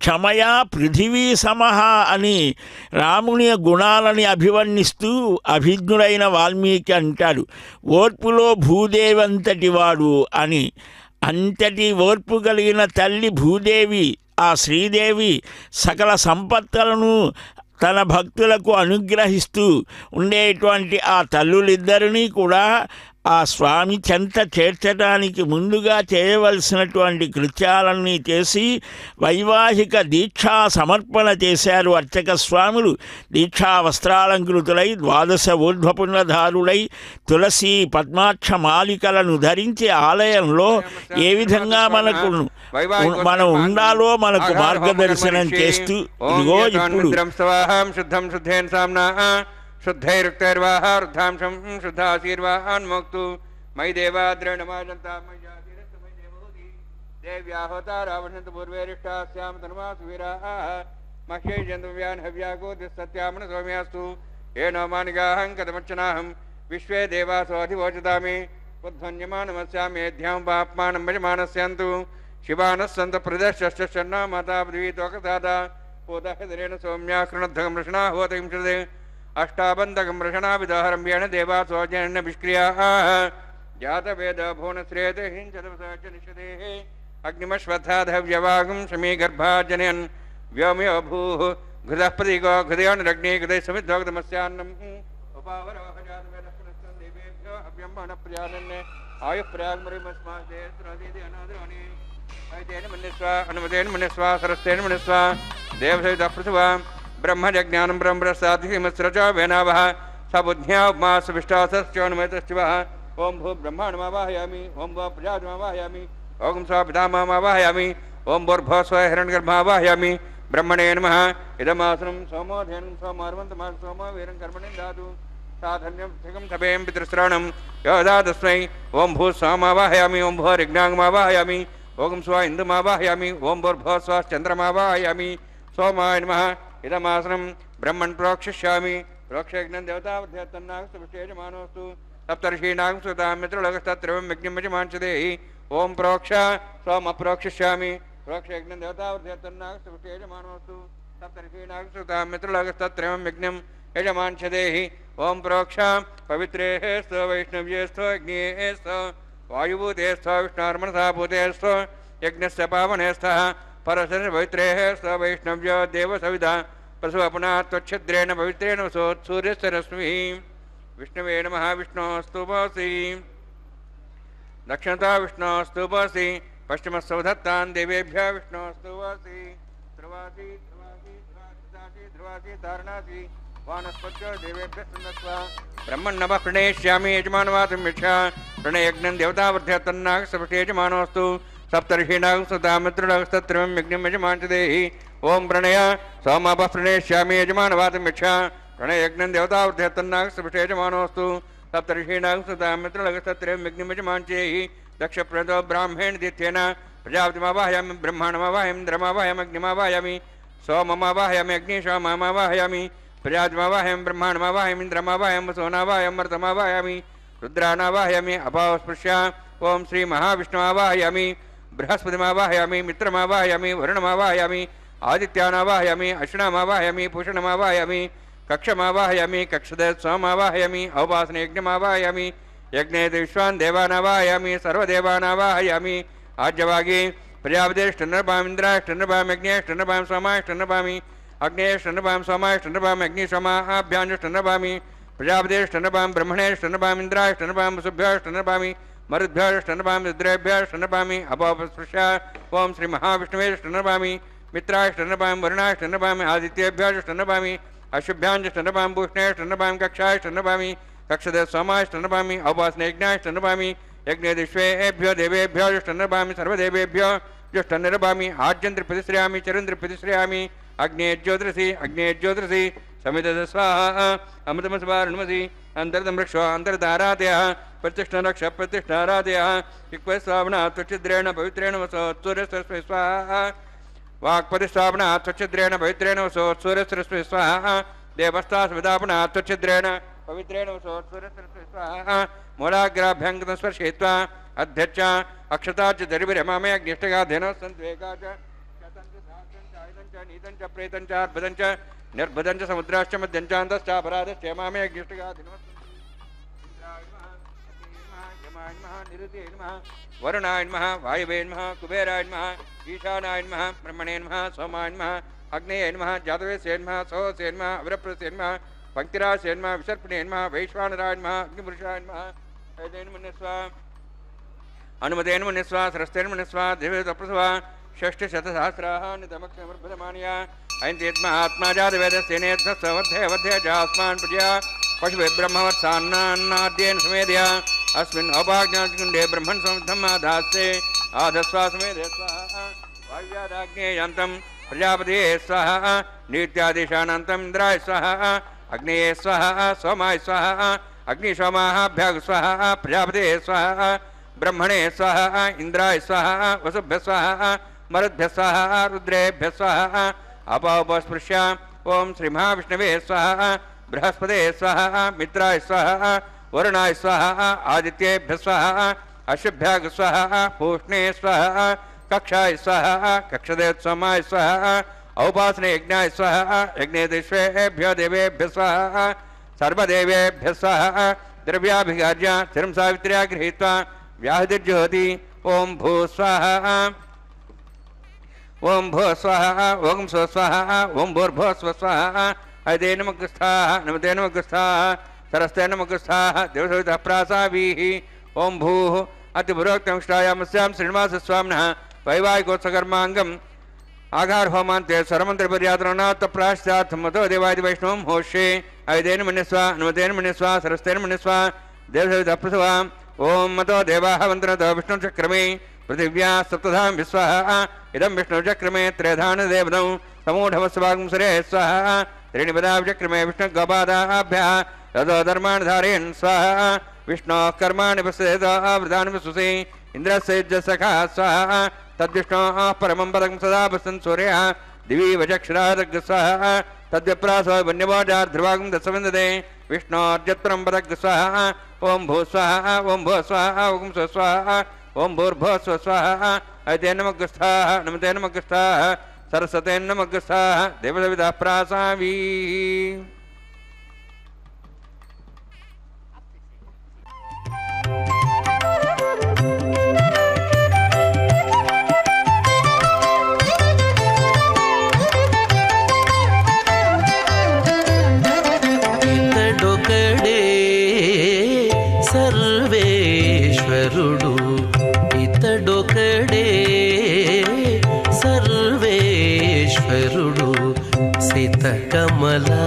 క్షమయా పృథివీ సమహ అని రాముని గుణాలని అభివర్ణిస్తూ అభిజ్ఞుడైన వాల్మీకి అంటాడు. ఓర్పులో భూదేవంతటి వాడు అని. అంతటి ఓర్పు కలిగిన తల్లి భూదేవి, ఆ శ్రీదేవి సకల సంపత్తులను తన భక్తులకు అనుగ్రహిస్తూ ఉండేటువంటి ఆ తల్లులిద్దరినీ కూడా ఆ స్వామి చెంత చేర్చడానికి ముందుగా చేయవలసినటువంటి కృత్యాలన్నీ చేసి వైవాహిక దీక్షా సమర్పణ చేశారు అర్చక స్వాములు. దీక్షా వస్త్రాలంకృతులై 12 ఊర్ధ్వపుండ్రధారులై తులసి పద్మాక్ష మాలికలను ధరించి ఆలయంలో ఏ విధంగా మనం ఉండాలో మనకు మార్గదర్శనం చేస్తూ ఇదిగో ఇప్పుడు शुद्धैरुक्तैर्वाह रुद्धांशं शुद्धाशीर्वान्मुक्तु मयि देवाद्रणमाजन्तामय्यातिरस्तु मयि देवोति देव्याहोतारावशन्तु पूर्वेरिष्टास्यां तनुमासु वीराः मह्यैजन्तव्यान् हव्यागोतिस्सत्यामन सौम्यास्तु येनो मानिगाहं कथमर्चनाहं विश्वे देवासो अधिवोचतामि उद्ध्वन्यमानमस्यामेध्यां पाप्मानं भजमानस्यन्तु शिवानः सन्तु प्रदश्चश्चन्ना माता पृथ्वी त्वकसादा पोदहदरेण सौम्या कृणद्धं रषणा होतिंशदे अष्टाबन्धकं रषणाभिदहरम्येण देवासोजन निष्क्रियाः जातवेद भुवनश्रेतहिंचदवसनिषदेः अग्निमश्वत्थाधव्यवागं शमीगर्भाजनयन् व्योमयो भूः घृतः प्रतीको घृदयोनुरग्ने घृतैः समिद्धोक्तमस्यान्नम् उपावरोहजातवेदः देवेभ्यो हव्यं मनप्रजानन् आयुः प्रयागमरिमस्मादे स्रदीति अनादराणि ऐतेन मन्यस्व अनुमतेन मन्यस्व सरस्तेन मन्यस्व देवसवितः पृथुवा ब्रह्मज्ञानं ब्रह्मप्रसादिमस्रचा वेनावः सबुद्ध्या उपमासविष्टासश्चोन्मयतश्चिवः ओं भू ब्रह्माणमावाहयामि ओं भो प्रजातमावाहयामि ओं स्व पितामहमावाहयामि ओं भूर्भुवः स्व हिरण्यगर्भमावाहयामि ब्रह्मणे नमः इदमासनं सोमोऽध्ययनं सोमार्वन्तमास सोमो वीरं कर्मणि दातु साधन्यं थिगं तपें पितृश्रवणं योदा तस्मै ओं भू स्वामावाहयामि ओं भो ऋग्नाङ्गमावाहयामि ओं स्व इन्दुमावाहयामि ओं भूर्भुवः स्व चन्द्रमावाहयामि सोमाय नमः इदमासनं ब्रह्मन् प्रोक्षिष्यामि प्रोक्षयज्ञं देवतावध्यत्तन्नागस्तुष्टेजमानोऽस्तु सप्तर्षीणागं मित्रलोकस्तत्रैवं यज्ञं यजमांसदेहि ओं प्रोक्ष सोमप्रोक्षिष्यामि प्रोक्षयज्ञं देवतावध्यत्तन्नागस्तुष्टेजमानोऽस्तु सप्तर्षीणागं मित्रलोकस्तत्रैवं यज्ञं यजमांसदेहि ओं प्रोक्ष पवित्रेः स्तो वैष्णव्येस्तो यज्ञेस्तो वायुभूतेस्तो विष्णुर्मनसा भूतेस्तो यज्ञस्य पावनेस्तः परशर पवित्रेः स वैष्णव्यो देवसविधा प्रसवपुना त्वच्छिद्रेण पवित्रेण सूर्यस्य रश्मिः विष्णवे नमः विष्णोस्तुपसि दक्षिणता विष्णोस्तुपसि पश्चिमस्सौधत्तान् देवेभ्यः विष्णोस्तुपसि ध्रुवासि ध्रुवासि ध्रुवासि ध्रुवासि तारणासि वानस्पत्यो देवेभ्यः सुन्दस्व ब्रह्मण्णवः प्रणेष्यामि यजमानवासं यक्षा प्रणयज्ञं देवतावर्ध्यत्तन्नागस्तपष्टे यजमानोऽस्तु सप्तर्षीणां सुतामित्रुणस्तत्रिमं यज्ञं यजमानच देहि ओम प्रणय सोमापः प्रणेष्यामि यजमानवातं यच्छ प्रणययज्ञं देवतावृद्धेत्तन्नागस्पृष्टे यजमानोऽस्तु सप्तर्षीणां सुतामित्रुणस्तत्रिमं यज्ञं यजमानच देहि दक्षप्रदो ब्राह्मणेन दित्येन प्रजापतिमावाहयामि ब्रह्माणमावाहयामि इन्द्रमावाहयामि अग्निमावाहयामि सोममावाहयामि अग्निशोममावाहयामि प्रजापतिमावाहयामि ब्रह्माणमावाहयामि इन्द्रमावाहयामि वसुनावाहयामि मर्तमावाहयामि रुद्रानावाहयामि अपावस्पृश्य ओम श्री महाविष्णुमावाहयामि बृहस्पतिमावाहयामि मित्रमावाहयामि वरुणमावाहयामि आदित्यानावाहयामि अश्विनामावाहयामि पूषणमावाहयामि कक्षमावाहयामि कक्षदेवस्वामावाहयामि औपासनयज्ञमावाहयामि यज्ञे विश्वान् देवानावाहयामि सर्वदेवानावाहयामि आज्यवागे प्रजापतिष्ठन्नपामि इन्द्राष्टन्नपामि अग्नेष्टन्नपामि सोमाष्टन्नपामि अग्नेष्टन्नपामि सोमाष्टन्नपामि अग्निशोमाभ्याञ्जष्टन्नपामि प्रजापतिष्ठन्नपामि ब्रह्मणेष्टन्नपामि इन्द्राष्टन्नपामि वसुभ्यष्टन्नपामि मरुद्भ्यष्टन्नपामि रुद्रेभ्यष्टन्नपामि अपापस्पृश्य ओम श्री महाविष्णुवेष्टन्नपामि मित्राष्टन्नपामि वरुणाष्टन्नपामि आदित्येभ्यष्टन्नपामि अशुभ्याञ्जष्टन्नपामि पूष्णेष्टन्नपामि कक्षाष्टन्नपामि कक्षदेवस्वामाष्टन्नपामि औपासनयज्ञाष्टन्नपामि यज्ञे विश्वेभ्यो देवेभ्यो जुष्टन्नपामि सर्वदेवेभ्यो जुष्टन्नपामि आज्यन्त्रिप्रतिश्रयामि चरन्त्रिप्रतिश्रयामि अग्ने ज्योतिषि समित स्वाहा अमृतमस्वारुणमसि अन्तर्दं रक्ष अन्तर्धारादयः प्रतिष्ठरक्ष प्रतिष्ठारादयः इक्वस्वावना त्वच्छिद्रेण पवित्रेण वसो सूर्यसरस्वती स्वाहा वाक्पतिस्थापना त्वच्छिद्रेण पवित्रेण वसो सूर्यसरस्वती स्वाहा देवस्तास्विदापना त्वच्छिद्रेण पवित्रेण वसो सूर्यसरस्वती स्वाहा मूलाग्राभ्यङ्गतं स्पर्शयित्वा अध्यक्ष अक्षताच्च दरिभिरमामे अग्निष्टगाधेन सन्त्वेका च नीतं च प्रेतं च अर्भुतं च निर्भुतं च समुद्राश्च मध्यं च अन्तश्च अपराधश्च मामे अग्निष्टगाधेन निरुते नमः वरुणाय नमः वायवे नमः कुबेराय नमः ईशानाय नमः ब्रह्मणे नमः सोमाय नमः अग्नेय नमः जातवेशे नमः सोहसे नमः अवरप्रसे नमः पंक्तिरासे नमः विसर्पणे नमः वैश्वानराय नमः अग्निपुरुषाय नमः ऐदेन मन्यस्वा अनुमतेन मन्यस्वा सरस्तेन मन्यस्वा देवतप्रसवा षष्ठशतसहस्राः नितमक्षमर्भदमानया ऐन्तेत्मात्मा जातवेदस्तेनेत्सवध्ये जास्मान् प्रजया पशुभे ब्रह्मवत्सान्नाद्येन समेधया अस्मिन् औपाज्ञाकुण्डे ब्रह्मन् समुद्धम् आधास्ते आधस्वा समेधे स्वाहा वायुव्यादाग्नेयान्तं प्रजापते स्वाहा नित्यादेशानन्तम् इन्द्राय स्वाहा अग्नेये स्वाहा सोमाय स्वाहा अग्निशोमाभ्याग स्वाहा प्रजापते स्वाहा ब्रह्मणे स्वाहा इंद्राय स्वाहा वसुभ्य स्वाहा मरुद्भ्य स्वाहा रुद्रेभ्य स्वाहा अपापस्पृश्य ओम श्री महाविष्णवे स्वाहा बृहस्पते स्वाहा मित्राय स्वाहा वरुणाय स्वाहा आदित्येभ्य स्वाहा अशुभ्याग स्वाहा पूष्णे स्वाहा कक्षाय स्वाहा कक्षदेवस्वामाय स्वाहा औपासने यज्ञाय स्वाहा यज्ञे विश्वेभ्यो देवेभ्य स्वाहा सर्वदेवेभ्य स्वाहा द्रव्याभिगार्य स्थिरं सावित्र्या गृहीत्वा व्याहृतिर्जुहोति ओम भू स्वाहा ओम भू स्वाहा ओम स्व स्वाहा ओम भूर्भुवः स्व स्वाहा हृदे नमग्रस्थाः नमते नमग्रस्थाः सरस्ते नमग्रस्थाः देवसवितः प्रासावीः ओम भूः अतिपुरोक्तं श्रायामस्यां श्रीनिवासस्वामिनः वैवाहिकोत्सकर्माङ्गम् आघार होमान्ते सर्वमन्त्रपर्यातनात् प्राश्चात् मतो देवादि वैष्णवं होष्ये ऐदेन मन्यस्वा अनुमतेन मन्यस्वा सरस्तेन मन्यस्वा देवसवितः प्रसवा ओम मतो देवाः वन्दनतो विष्णुचक्रमे पृथिव्या सप्तधां विश्वाहा इदं विष्णुचक्रमे त्रयधानदेवदं समूढवस्वागं सुरे स्वाहा त्रीणिपदाचक्रमे विष्णुगोपादाभ्यः ततो धर्मान् धारयन् स्वाहा विष्णोः कर्माणि पश्येतावृतानि विश्वसे इन्द्रस्य युज्यसखा स्वाहा तद्विष्णोः परमं पदं सदा पश्यन् सूर्यः दिवि वचक्षुरादग् स्वाहा तद्विप्रासो वन्यवाजार्ध्रुवागं दशविन्दते विष्णोर्जत्रं पदग् स्वाहा ओम भू स्वाहा ओम भू स्वाहा ओम स्व स्वाहा ओम भूर्भुवः स्व स्वाहा ऐते नमग्रस्थाः नमते नमग्रस्थाः सरस्वते नमग्रस्थाः देवसवितः प्रासावीः ఇతడొకడే సర్వేశ్వరుడు సితకమలాక్షుడు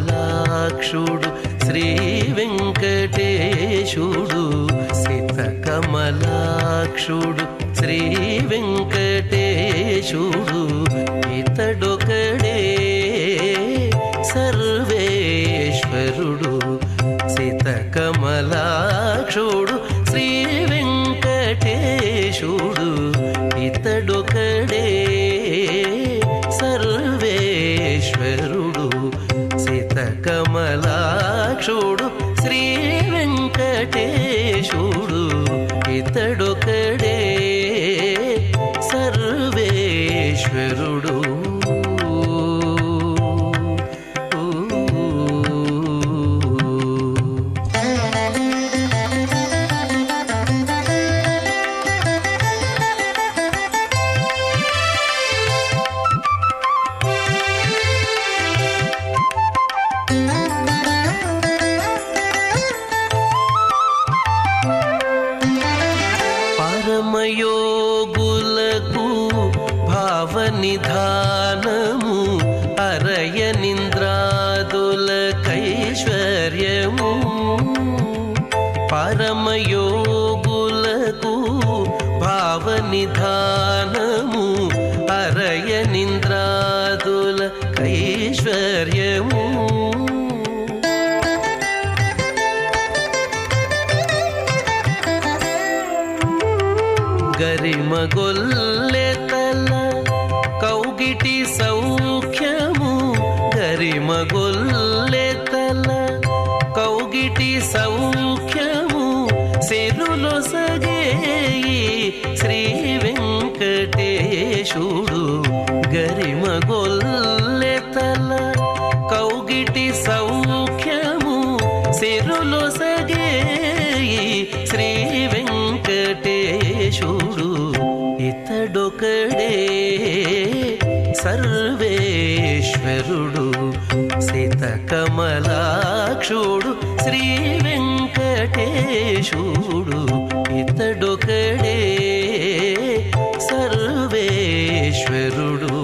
సితకమలాక్షుడు శ్రీ వెంకటేశ్వరుడు ఇతడొకడే సర్వేశ్వరుడు సితకమలాక్షుడు శ్రీ వెంకటేశుడు ఇతడొకడే సర్వేశ్వరుడు సితకమలాక్షుడు శ్రీ వెంకటేశుడు ఇతడొకడే సర్వేశ్వరుడు పరమయోగులకు భావనిధానము అరయనింద్రాదులకైశ్వర్యము పరమయోగులకు భావనిధానము అరయనింద్రాదులకైశ్వర్యము గరిమగొల్లెతల కౌగిటి సౌఖ్యము గరిమగొల్లెతల కౌగిటి సౌఖ్యము సిరులు సగేయి శ్రీ వెంకటేశుడు గరిమగొల్లెతల కౌగిటి సౌఖ్యము సిరులు సగేయి శ్రీ వెంకటేశుడు ఇతడొకడే సర్వేశ్వరుడు సితకమలాక్షుడు శ్రీ వెంకటేశుడు ఇతడొకడే సర్వేశ్వరుడు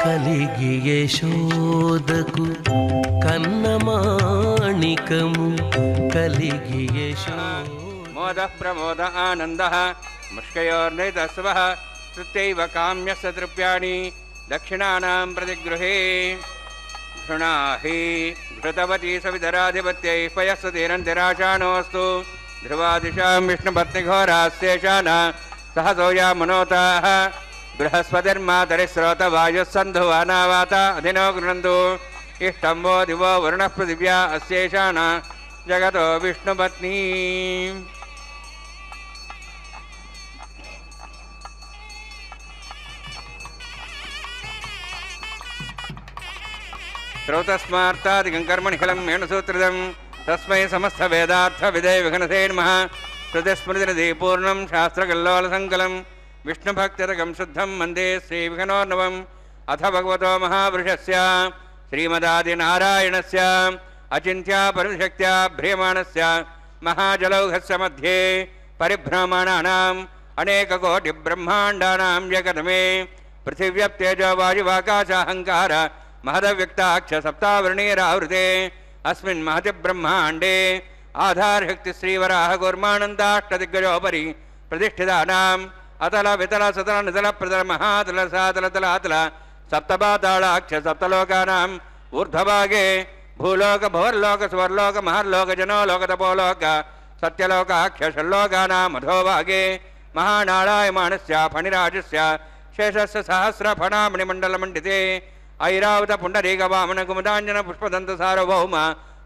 కలిగి యశోదకు కన్నమాణికము కలిగి మోద ప్రమోద ఆనంద ముష్కయోర్నితస్వ తృత్యైవ కామ్యస్య ద్రవ్యాణి దక్షిణానాం ప్రతిగృహే ఘృణాహి ఘృతవతి సవిధరాధిపత్యై పయస్సుతీరంతిరాశానోऽस्तु ధ్రువాదిశాం విష్ణుపత్నిఘోరాస్యేషాన సహసోయా మనోతాః బృహస్పతిర్మాతరిశ్రోత వాయుస్సంధువానావాత అధినో గృణంతు ఇష్టం వో దివో వరుణః పృథివ్యా అస్యేషాన జగతో విష్ణుపత్ని. శ్రౌతస్మార్తాదికం కర్మణిఖలం మేణసూత్రిదం తస్మై సమస్త వేదార్థ విధే విఘ్నసే నమః. శృతిస్మృతినిధి పూర్ణం శాస్త్రకల్లోలసంకలం విష్ణుభక్తిరకం శుద్ధం వందే శ్రీవిఘ్నోర్ణవం. అథ భగవతో మహాపురుషస్య శ్రీమదాదినారాయణస్య అచింత్యా పరిశక్త్యా భ్రియమాణస్య మహాజలౌఘస్య మధ్యే పరిభ్రమణానాం అనేకకోటిబ్రహ్మాండానాం జగతమే పృథివ్యప్తేజో వాయువాకాశాహంకార महदव्यक्ताक्ष सप्तावरणीरावृते अस्मिन् महति ब्रह्माण्डे आधारशक्ति श्रीवराह कूर्मानन्दाष्टदिग्गजोपरि प्रतिष्ठितानाम् अतल वितल सतल नितल प्रतल महातल सातल तलातल सप्तपातालाक्ष सप्तलोकानां ऊर्ध्वभागे भूलोक भुवर्लोक सुवर्लोक महर्लोक जनोलोक तपोलोक सत्यलोकाक्ष षल्लोकानां अधोभागे महानारायमाणस्य फणिराजस्य शेषस्य सहस्रफणामणिमण्डलमण्डिते ऐरावत पुंडरीक वामन कुमुदांजन पुष्पदंत सार्वभौम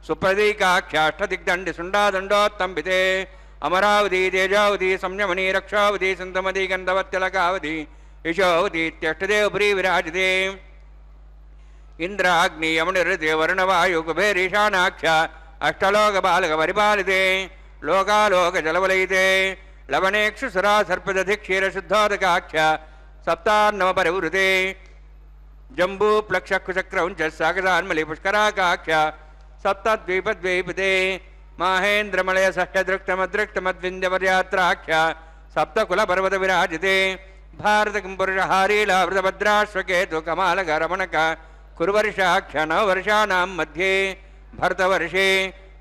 सुप्रदीकाख्याष्टदिग्दंडि सुंडादंडोत्तंबिते अमरावती तेजावती संयमनी रक्षावती संतमती गंधवत्यलकावती यशोवती त्यष्टदेवपुरी विराजते इंद्राग्नि यमुनिर्ते वरुणवायु कुबेरीशानाक्ष अष्टलोक बालक परिपालिते लोकालोक जलवलयिते लवणेक्षुसुरा सर्पदधिक्षीर शुद्धोदकाक्ष सप्तान्नव परिवृते जंबू प्लक्षकुचक्रौंच सागरान्मलि पुष्कराकाक्ष सप्तद्वीपद्वीपते माहेन्द्रमलय षष्ठदृक्तमदृक्तमद्विन्द्यपर्यात्राख्य सप्तकुलपर्वत विराजिते भारतकिंपुरुषहारीलावृतभद्राश्वकेतु कमालगरमणक कुरुवर्षाख्य नववर्षाणां मध्ये भरतवर्षे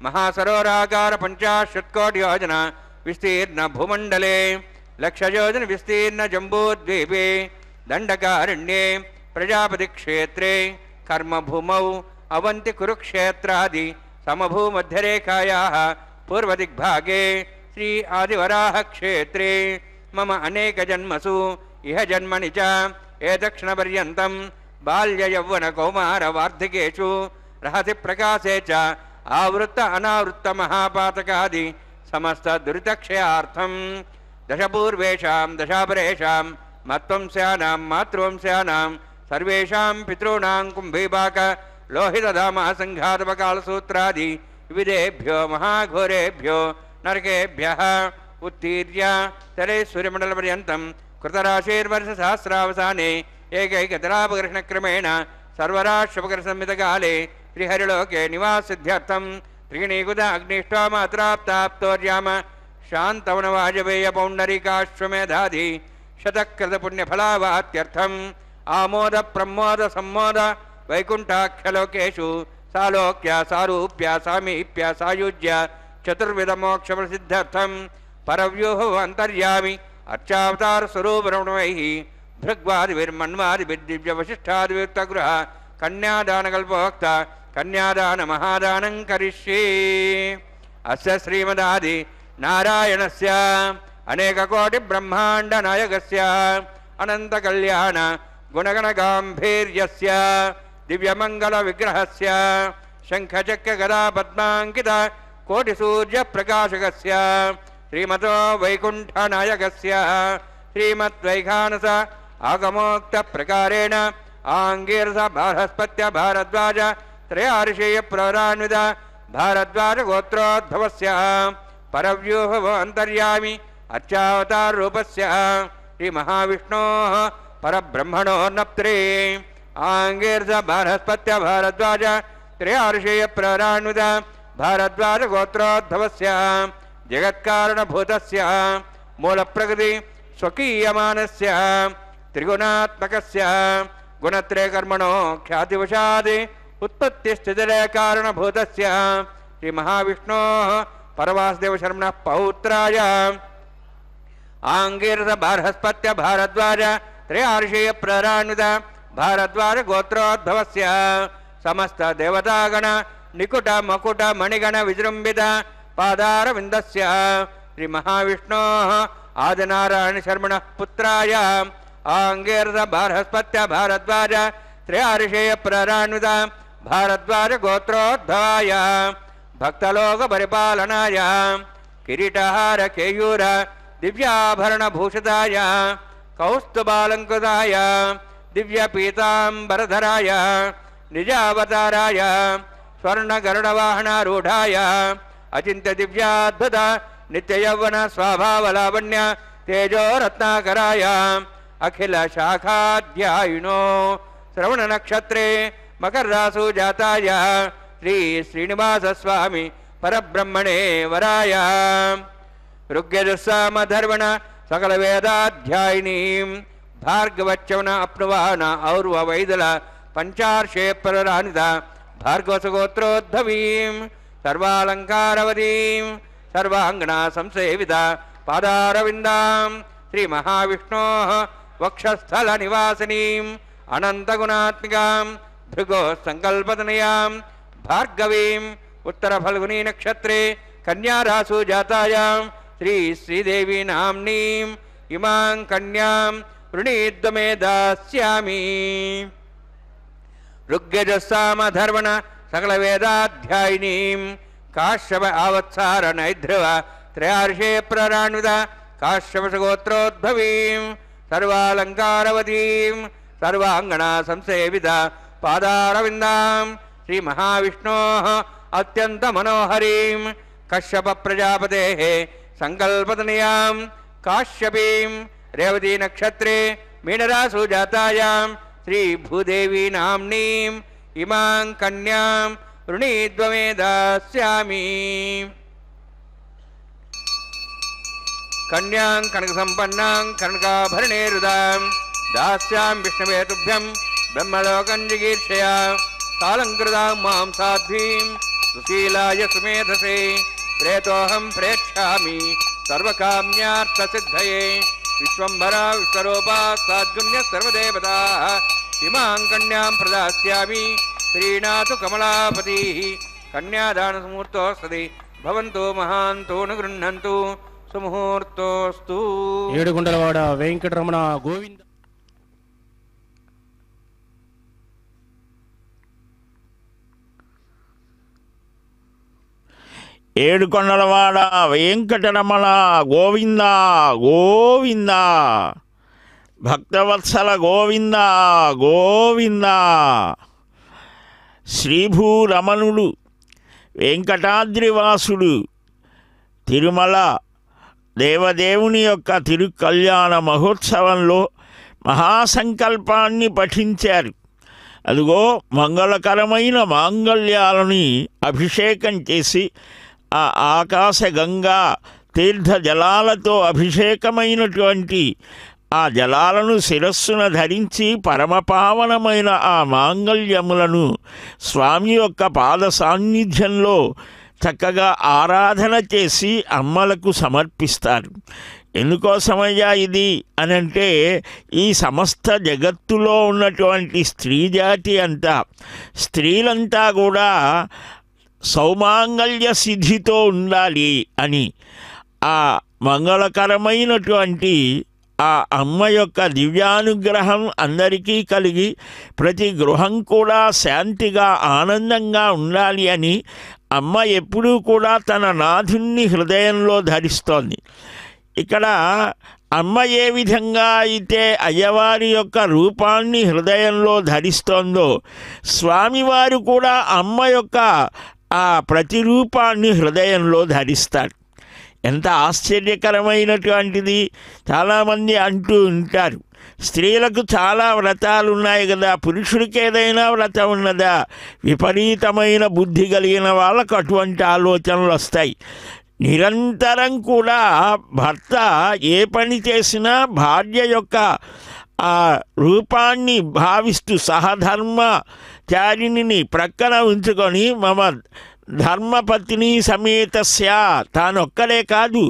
महासरोवराकार 50 योजना विस्तीर्ण भूमंडले लक्षयोजन विस्तीर्ण जम्बूद्वीपे दंडकारण्ये प्रजापति क्षेत्रे कर्मभूमौ अवंति कुरुक्षेत्रादि समभूमध्यरेखायाः पूर्वदिग्भागे श्री आदिवराह क्षेत्रे मम अनेक जन्मसु इह जन्मनि च एतक्षणपर्यन्तं बाल्ययौवनकौमारवार्धिकेषु रहसि प्रकाशे च आवृत्त अनावृत्त महापातकादि समस्त दुरितक्षयार्थं दशपूर्वेषां दशापरेषां मत्वंस्यानां मातृवंस्यानां सर्वेषां पितॄणां कुम्भीपाक लोहितधाम संघातपकालसूत्रादि विविधेभ्यो महाघोरेभ्यो नरकेभ्यः उत्तीर्य तले सूर्यमण्डलपर्यन्तं कृतराशेर्वर्षसहस्रावसाने एकैकतलापकर्षणक्रमेण सर्वराष्ट्रपकर्षसंहितकाले श्रीहरिलोके निवाससिद्ध्यर्थं त्रीणीकुत अग्निष्टोमात्राप्ताप्तोर्याम शान्तवनवाजपेयपौण्डरीकाश्वमेधादि शतकृतपुण्यफलावात्यर्थम् आमोद प्रमोद सम्मोद वैकुण्ठाख्यलोकेषु सालोक्य सारूप्य सामीप्य सायुज्य चतुर्विधमोक्षप्रसिद्ध्यर्थं परव्यूह अन्तर्यामि अर्चावतारस्वरूपरमणमैः भृग्वादिभिर्मन्वादिभिर्दिव्यवशिष्ठादियुक्तगृह कन्यादानकल्पोक्त कन्यादानमहादानं करिष्ये। अस्य श्रीमदादि नारायणस्य अनेककोटिब्रह्माण्डनायकस्य अनन्तकल्याण गुणगणगाम्भीर्यस्य दिव्यमङ्गलविग्रहस्य शङ्खचक्रगदापद्माङ्कित कोटिसूर्यप्रकाशकस्य श्रीमतो वैकुण्ठनायकस्य श्रीमद्वैखानस आगमोक्तप्रकारेण आङ्गीरस बृहस्पत्य भारद्वाज त्रयार्षेयप्रवरान्वित भारद्वाजगोत्रोद्भवस्य परव्यूह अन्तर्यामि अर्चावताररूपस्य श्रीमहाविष्णोः परब्रह्मणो नप्त्रे आङ्गीरस बृहस्पत्य भारद्वाज त्रयार्षेयप्रवरान्वित भारद्वाजगोत्रोद्भवस्य जगत्कारणभूतस्य मूलप्रकृति स्वकीयमानस्य त्रिगुणात्मकस्य गुणत्रयकर्मणो ख्यातिवशात् उत्पत्तिस्थितिलयकारणभूतस्य श्रीमहाविष्णोः परवासुदेवशर्मणः पौत्राय आङ्गीरस बृहस्पत्य भारद्वाज त्रयार्षेयप्रवरान्वित भारद्वाजगोत्रोद्भवस्य समस्त देवतागण निकुट मकुट मणिगण विजृंभित पादारविन्दस्य श्रीमहाविष्णोः आदिनारायणशर्मणः पुत्राय आङ्गीरस बृहस्पत्य भारद्वाज त्रयार्षेयप्रवरान्वित भारद्वाजगोत्रोद्भवाय भक्तलोकपरिपालनाय किरीटहार केयूर दिव्याभरणभूषिताय कौस्तुभालङ्कृताय दिव्यपीताम्बरधराय निजावताराय स्वर्णगरुडवाहनारूढाय अचिन्त्य दिव्याद्भुत नित्ययौवन स्वाभावलावण्य तेजोरत्नाकराय अखिल शाखाध्यायिनो श्रवणनक्षत्रे मकररासु जाताय श्री श्रीनिवासस्वामी परब्रह्मणे वराय ऋग्यजुस्सामधर्वण सकलवेदाध्यायिनीं भार्गवच्चवन अप्नुवान और्ववैदल पंचार्षे प्ररानित भार्गवसगोत्रोद्धवीं सर्वालंकारवतीं सर्वांगना संसेवित पादारविन्दां श्रीमहाविष्णोः वक्षस्थल निवासिनीं अनन्तगुणात्मिकां भृगो संकल्पतनयां भार्गवीं उत्तरफल्गुनी नक्षत्रे कन्यारासु जातायां श्री श्रीदेवी नाम्नीं इमां कन्यां वृणीद्वमे दास्यामि। ऋग्यजुस्सामधर्वण सकलवेदाध्यायिनीं काश्यप आवत्सार नैध्रुव त्रयार्षे प्ररान्वित काश्यपसगोत्रोद्भवीं सर्वालंकारवतीं सर्वांगना संसेवित पादारविन्दां श्रीमहाविष्णोः अत्यंत मनोहरीं कश्यप प्रजापतेः संकल्पतनयां काश्यपीं रेवती नक्षत्रे मीनरासु जातायां श्री भूदेवी नाम्नीं इमां कन्यां वृणीद्वमे दास्यामि। కన్యాం కనక సంపన్నాం కనకాభరణేరుదాం దాస్యాం విష్ణవే తుభ్యం బ్రహ్మలోకం జిగీర్షయా సాలంకృతాం మాం సాధ్వీం సుశీలాయ సుమేధసే ప్రేతోహం ప్రేక్షామి సర్వకామ్యార్థసిద్ధయే విశ్వంభరా విశ్వరూపా సాద్గుణ్య సర్వదేవతా ఇమాం కన్యాం ప్రదాస్యామి శ్రీనాథు కమలాపతి కన్యాదాన ముహూర్తోస్తది భవంతో మహాంతో గృహంతు సుముహూర్తోస్తు. ఏడుగుండలవాడ వెంకటరమణ గోవింద. ఏడుకొండలవాడ వెంకటరమణ గోవింద గోవింద. భక్తవత్సల గోవింద గోవింద. శ్రీభూరమణుడు వెంకటాద్రివాసుడు తిరుమల దేవదేవుని యొక్క తిరుకల్యాణ మహోత్సవంలో మహాసంకల్పాన్ని పఠించారు. అదిగో మంగళకరమైన మాంగళ్యాలని అభిషేకం చేసి ఆ ఆకాశ గంగా తీర్థ జలాలతో అభిషేకమైనటువంటి ఆ జలాలను శిరస్సున ధరించి పరమపావనమైన ఆ మాంగళ్యములను స్వామి యొక్క పాద సాన్నిధ్యంలో చక్కగా ఆరాధన చేసి అమ్మలకు సమర్పిస్తారు. ఎందుకోసమయ్యా ఇది అనంటే ఈ సమస్త జగత్తులో ఉన్నటువంటి స్త్రీ జాతి అంతా స్త్రీలంతా కూడా సౌమాంగల్య సిద్ధితో ఉండాలి అని ఆ మంగళకరమైనటువంటి ఆ అమ్మ యొక్క దివ్యానుగ్రహం అందరికీ కలిగి ప్రతి గృహం కూడా శాంతిగా ఆనందంగా ఉండాలి అని అమ్మ ఎప్పుడూ కూడా తన నాథుణ్ణి హృదయంలో ధరిస్తోంది. ఇక్కడ అమ్మ ఏ విధంగా అయితే అయ్యవారి యొక్క రూపాన్ని హృదయంలో ధరిస్తోందో స్వామివారు కూడా అమ్మ యొక్క ఆ ప్రతిరూపాన్ని హృదయంలో ధరిస్తారు. ఎంత ఆశ్చర్యకరమైనటువంటిది. చాలామంది అంటూ ఉంటారు స్త్రీలకు చాలా వ్రతాలు ఉన్నాయి కదా, పురుషుడికి ఏదైనా వ్రతం ఉన్నదా? విపరీతమైన బుద్ధి కలిగిన వాళ్ళకు అటువంటి ఆలోచనలు వస్తాయి. నిరంతరం కూడా భర్త ఏ పని చేసినా భార్య యొక్క ఆ రూపాన్ని భావిస్తూ సహధర్మచారిణిని ప్రక్కన ఉంచుకొని మమ ధర్మపత్ని సమేతస్య, తానొక్కడే కాదు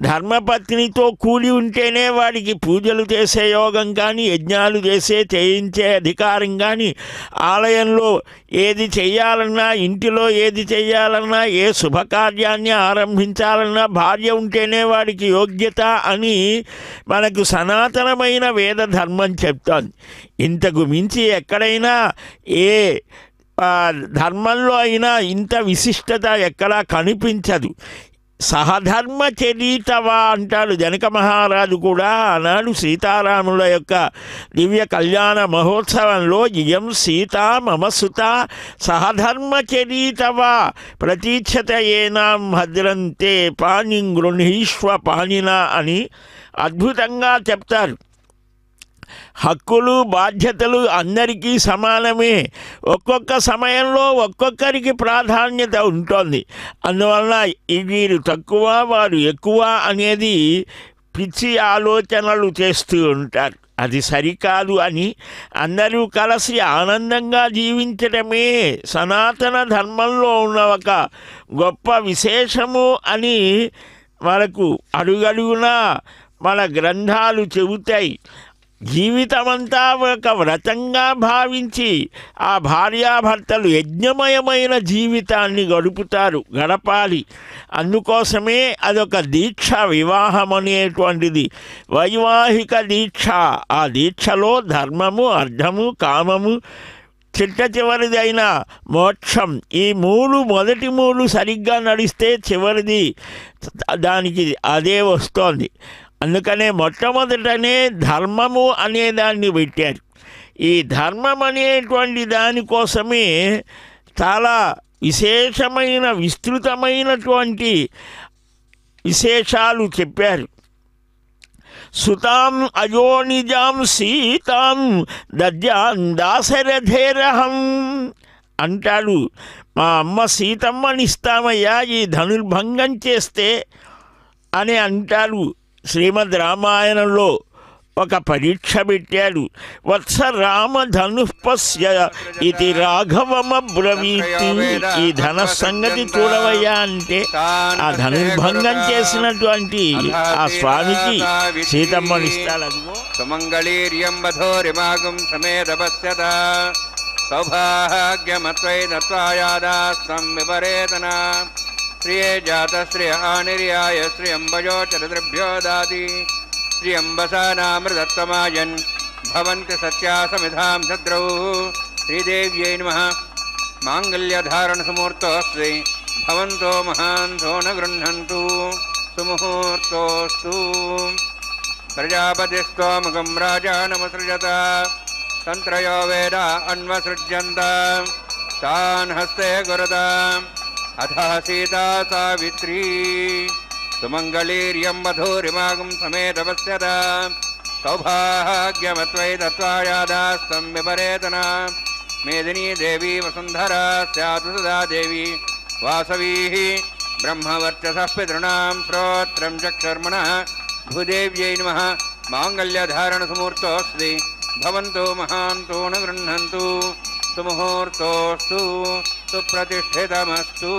ధర్మపత్నితో కూడి ఉంటేనే వాడికి పూజలు చేసే యోగం కానీ యజ్ఞాలు చేయించే అధికారం కానీ ఆలయంలో ఏది చెయ్యాలన్నా ఇంటిలో ఏది చెయ్యాలన్నా ఏ శుభకార్యాన్ని ఆరంభించాలన్నా భార్య ఉంటేనే వాడికి యోగ్యత అని మనకు సనాతనమైన వేద ధర్మం చెప్తోంది. ఇంతకు మించి ఎక్కడైనా ఏ ధర్మంలో అయినా ఇంత విశిష్టత ఎక్కడా కనిపించదు. సహధర్మ చరితవా అంటాడు జనక మహారాజు కూడా ఆనాడు సీతారాముల యొక్క దివ్య కళ్యాణ మహోత్సవంలో ఇయం సీత మమ సుత సహధర్మ చరితవా ప్రతీక్షత ఏనాం భద్రంతే పాణిం గృహీష్వ పాణినా అని అద్భుతంగా చెప్తారు. హక్కులు బాధ్యతలు అందరికీ సమానమే. ఒక్కొక్క సమయంలో ఒక్కొక్కరికి ప్రాధాన్యత ఉంటుంది. అందువలన వీరు తక్కువ వారు ఎక్కువ అనేది పిచ్చి ఆలోచనలు చేస్తూ ఉంటారు. అది సరికాదు అని అందరూ కలిసి ఆనందంగా జీవించడమే సనాతన ధర్మంలో ఉన్న ఒక గొప్ప విశేషము అని మనకు అడుగడుగునా మన గ్రంథాలు చెబుతాయి. జీవితమంతా ఒక వ్రతంగా భావించి ఆ భార్యాభర్తలు యజ్ఞమయమైన జీవితాన్ని గడపాలి. అందుకోసమే అదొక దీక్ష, వివాహం అనేటువంటిది వైవాహిక దీక్ష. ఆ దీక్షలో ధర్మము, అర్థము, కామము, చివరిదైన మోక్షం, ఈ మొదటి మూడు సరిగ్గా నడిస్తే చివరిది దానికి అదే వస్తోంది. అందుకనే మొట్టమొదటనే ధర్మము అనేదాన్ని పెట్టారు. ఈ ధర్మం అనేటువంటి దానికోసమే చాలా విశేషమైన విస్తృతమైనటువంటి విశేషాలు చెప్పారు. సుతాం అయోనిజాం సీతాం దద్యాం దాశరథేరహం అంటాడు. మా అమ్మ సీతమ్మని ఇస్తామయ్యా ఈ ధనుర్భంగం చేస్తే అని అంటారు శ్రీమద్ రామాయణంలో ఒక పరీక్ష పెట్టాడు. వత్స రామ ధనుఃపస్య ఇది రాఘవమబ్రవీతి. ఈ ధన సంగతి చూడవయ్యా అంటే ఆ ధనుర్భంగం చేసినటువంటి ఆ స్వామికి సీతమ్మనిస్తాడనుకో. సుమంగళీర్యం వధోరిమాగం సమేతపశ్యత సౌభాగ్యమత్వై దత్వాయాదాస్తం విపరేతన శ్రియే జాత శ్రియ ఆనిర్యాయ శ్రియంబజోచరద్భ్యో దాతి శ్రియంబసానామృతత్వమాయన్ భవంతి సత్యా సమిధాం శద్రౌ. శ్రీదేవ్యై నమః. మాంగళ్యధారణసుముహూర్తోऽస్తి భవంతో మహాంతో న గృహ్ణन्तు సుముహూర్తోऽస్తు. ప్రజాపతిస్త్వముఖం రాజానమసృజత తంత్రయో వేద అన్వసృజ్యంత తాన్ హస్తే గురత అథ సీతా సావిత్రీ. సుమంగళీర్యం వధూరిమాగం సమేతపశ్యత సౌభాగ్యమత్వై దత్వాయాదాస్తం విపరేతన మేదినీ దేవీ వసుంధరా స్యాతు సదా దేవి వాసవీ బ్రహ్మవర్చసః పితॄణాం శ్రోత్రం చక్షుర్మణః. భూదేవ్యై నమః. మాంగళ్యధారణసుముహూర్తోऽస్తి భవంతో మహాంతో న గృహ్ణन्तు సుముహూర్తోऽస్తు సుప్రతిష్ఠితమస్తు.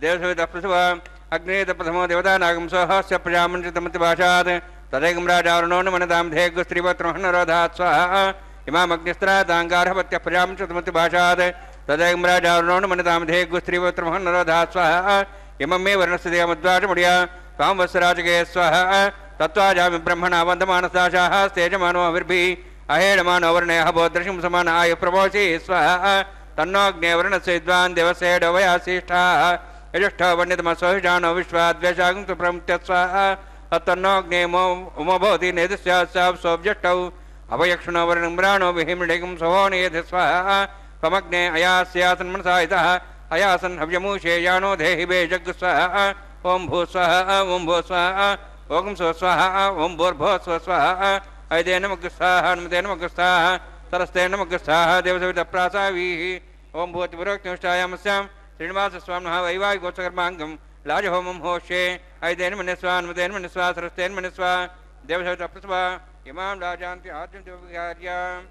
देवसविदप्रसुवा अग्नेतप्रथमो देवतानागं स्वहस्य प्रजामञ्चितमतिभाषात् तदैकं राजावरुणो न मनदां धेग्स्त्रीपत्रमहन्नरोधात् स्वाहा इमामग्निस्त्रादाङ्गारहपत्यः प्रजामञ्चितमतिभाषात् तदैकं राजावरुणो न मनदां धेग्स्त्रीपत्रमहन्नरोधात् स्वाहा इमं मे वर्णस्य देवमद्वाचमुड्या त्वां वत्सराजके स्वाहा तत्त्वाजामि ब्रह्मणा वन्दमानसाशाः स्तेजमानो अविर्भिः अहेडमानो वर्णयः बोधृशं समान आयु प्रभोषि स्वाहा तन्नोऽग्नेवर्णस्य विद्वान् देवसेडो वयासिष्ठाः यजुष्ठो वन्यतमस्वहिषाणो विश्वाद्वेषागं सुप्रमुत्य स्वाहा तन्नोऽग्ने उमभवति नेदस्यास्याप्सोऽब्जष्टौ अवयक्षणो वर्णम्राणो विहिमृडिकं सहोनेति स्वाहा त्वमग्ने अयास्यासन् मनसा इतः अयासन् हव्यमूषे यानो देहि बेजग् स्वाहा ओं भू स्वाहा ओं भू स्वाहा ओं स्व स्वाहा ओं भूर्भुवः स्व स्वाहा ऐदेन मग्गस्वाहा नमतेन मग्गस्वाहा सरस्तेन मग्गस्वाहा देवसवितप्रासावीः ओं भूतिपुरोक्तिष्ठायामस्यां श्रीनिवासस्वामिनः वैवाहिकोत्सकर्माङ्गं लाजहोमं होष्ये ऐदेन मन्यस्वा नमतेन मन्यस्वा सरस्तेन मन्यस्वा देवसवितप्रसवा इमां राजान्ति आद्यं देवकार्याम्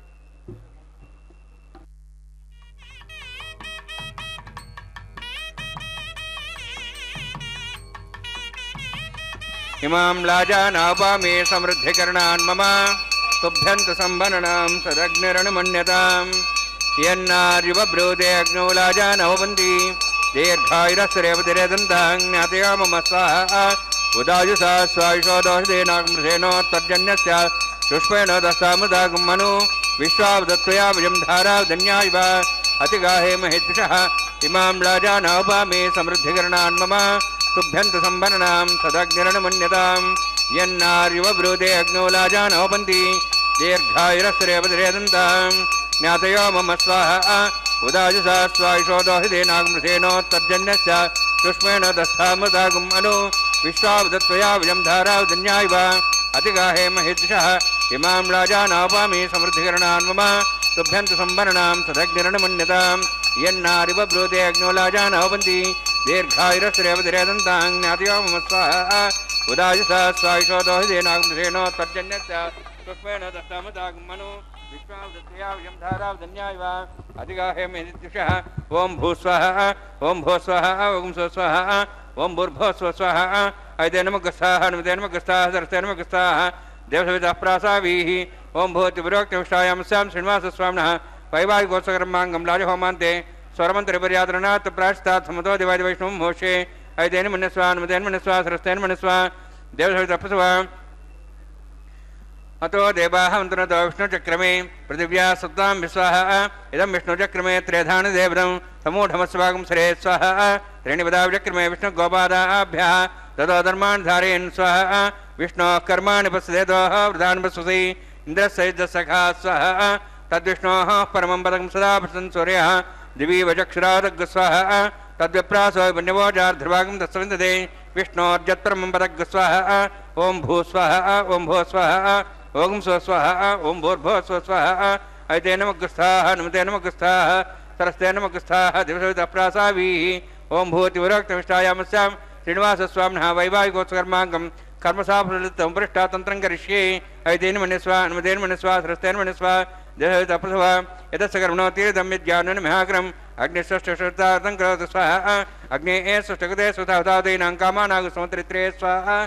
इमां लाजानापामे समृद्धिकरणान् मम तुभ्यन्त संवननां सदग्निरणमन्यताम् यन्नार्युवब्रूते अग्नौ लाजानवपन्ति दीर्घायुरस्रेवतिरेदन्तां ज्ञातया मम स्वाहा उदायुषा स्वायुषोदोषदेनाग्मृषेणोत्तर्जन्यस्य शुष्पेण दस्तामृतागं मनु विश्वावदत्वया विजं धारावधन्या इव अतिगाहे महिद्विषः इमां लाजानापामे समृद्धिकरणान् मम तुभ्यन्त संवननां सदग्निरणमन्यतां यन्नार्युवब्रूते अग्नौ लाजानवपन्ति दीर्घायुरस्रेवतिरेदन्तां ज्ञातयो मम स्वाहा उदायुषा स्वायुषोदोषदेनाग्मृषेणोत्तर्जन्यस्य शुष्मेण दस्तामृतागं मनु विश्वावदत्वया विजं धारावधन्या इव अतिगाहे महिद्विषः इमां लाजानापामे समृद्धिकरणान् मम तुभ्यन्त संवरणां सदग्निरणमन्यतां यन्नारिव ब्रूते अग्नो लाजानवपन्ति दीर्घायुरस्रेवतिरेदन्तां ज्ञातयो मम स्वाहा उदायुषा स्वायुषोदोषदेनाग्मृषेणोत्तर्जन्यस्य शुष्मेण दस्तामृतागं मनु विश्वावदत्वया विजं धारावधन्या इव अतिगाहे महिद्विषः ओं भूस्वाहा ओं भूस्वाहा ओं स्वस्वाहा ओं भूर्भुवः स्वाहा ऐते नमः गस्ताः नमते नमः गस्ताः सरस्ते नमः गस्ताः देवसवितः प्रासावीः ओं भूतिविरोक्तिविष्टायां स्यां श्रीनिवासस्वामिनः वैवाहिकोत्सकर्माङ्गं लाजहोमान्ते स्वरमन्त्रिपर्यादरणात् प्राश्तात् समतो दिवादिवैष्णवं भोषे ऐतेन मन्यस्वा नमतेन मन्यस्वा सरस्तेन मन्यस्वा देवसवितः प्रसवा अतो देवाः मन्त्रतो विष्णुचक्रमे पृथिव्या सत्तां विस्वाहा इदं विष्णुचक्रमे त्रेधानि देवदं समूढमस्वागं सरे स्वाहा त्रीणिपदाविचक्रमे विष्णुगोपादाभ्यः ततो धर्मान् धारयन् स्वाहा विष्णोः कर्माणि पश्येतोः वृधान् पश्यसि इन्द्रस्यैजसखा स्वाहा तद्विष्णोः परमं पदं सदा पश्यन् सूर्यः दिवि वचक्षुरादग् स्वाहा तद्विप्रासो पुण्यवोचार्ध्रुवागं तत्सविन्दते विष्णोर्जत्परमं पदग् स्वाहा ओं भूस्वाहा ओं भो स्वाहा ओं स्वस्वाहा ओं भूर्भुवः स्वस्वाहा ऐते नमः गस्ताः नमते नमः गस्ताः सरस्ते नमः गस्ताः दिवसवितः प्रासावीः ओं भूतिविरोक्तिविष्टायां स्यां श्रीनिवासस्वामिनः वैवाहिकोत्सकर्माङ्गं कर्मसाफललितं पृष्ठातन्त्रं करिष्ये ऐतेन मन्यस्वा नमतेन मन्यस्वा सरस्तेन मन्यस्वा देवसवितः प्रसवा यतस्य कर्मणो तीर्थं विद्यानं महाग्रम् अग्निष्ठश्रतार्थं करोतु स्वाहा अग्नेः सुष्ठकृते सुताहुतादीनां कामानागसमुद्रित्रे स्वाहा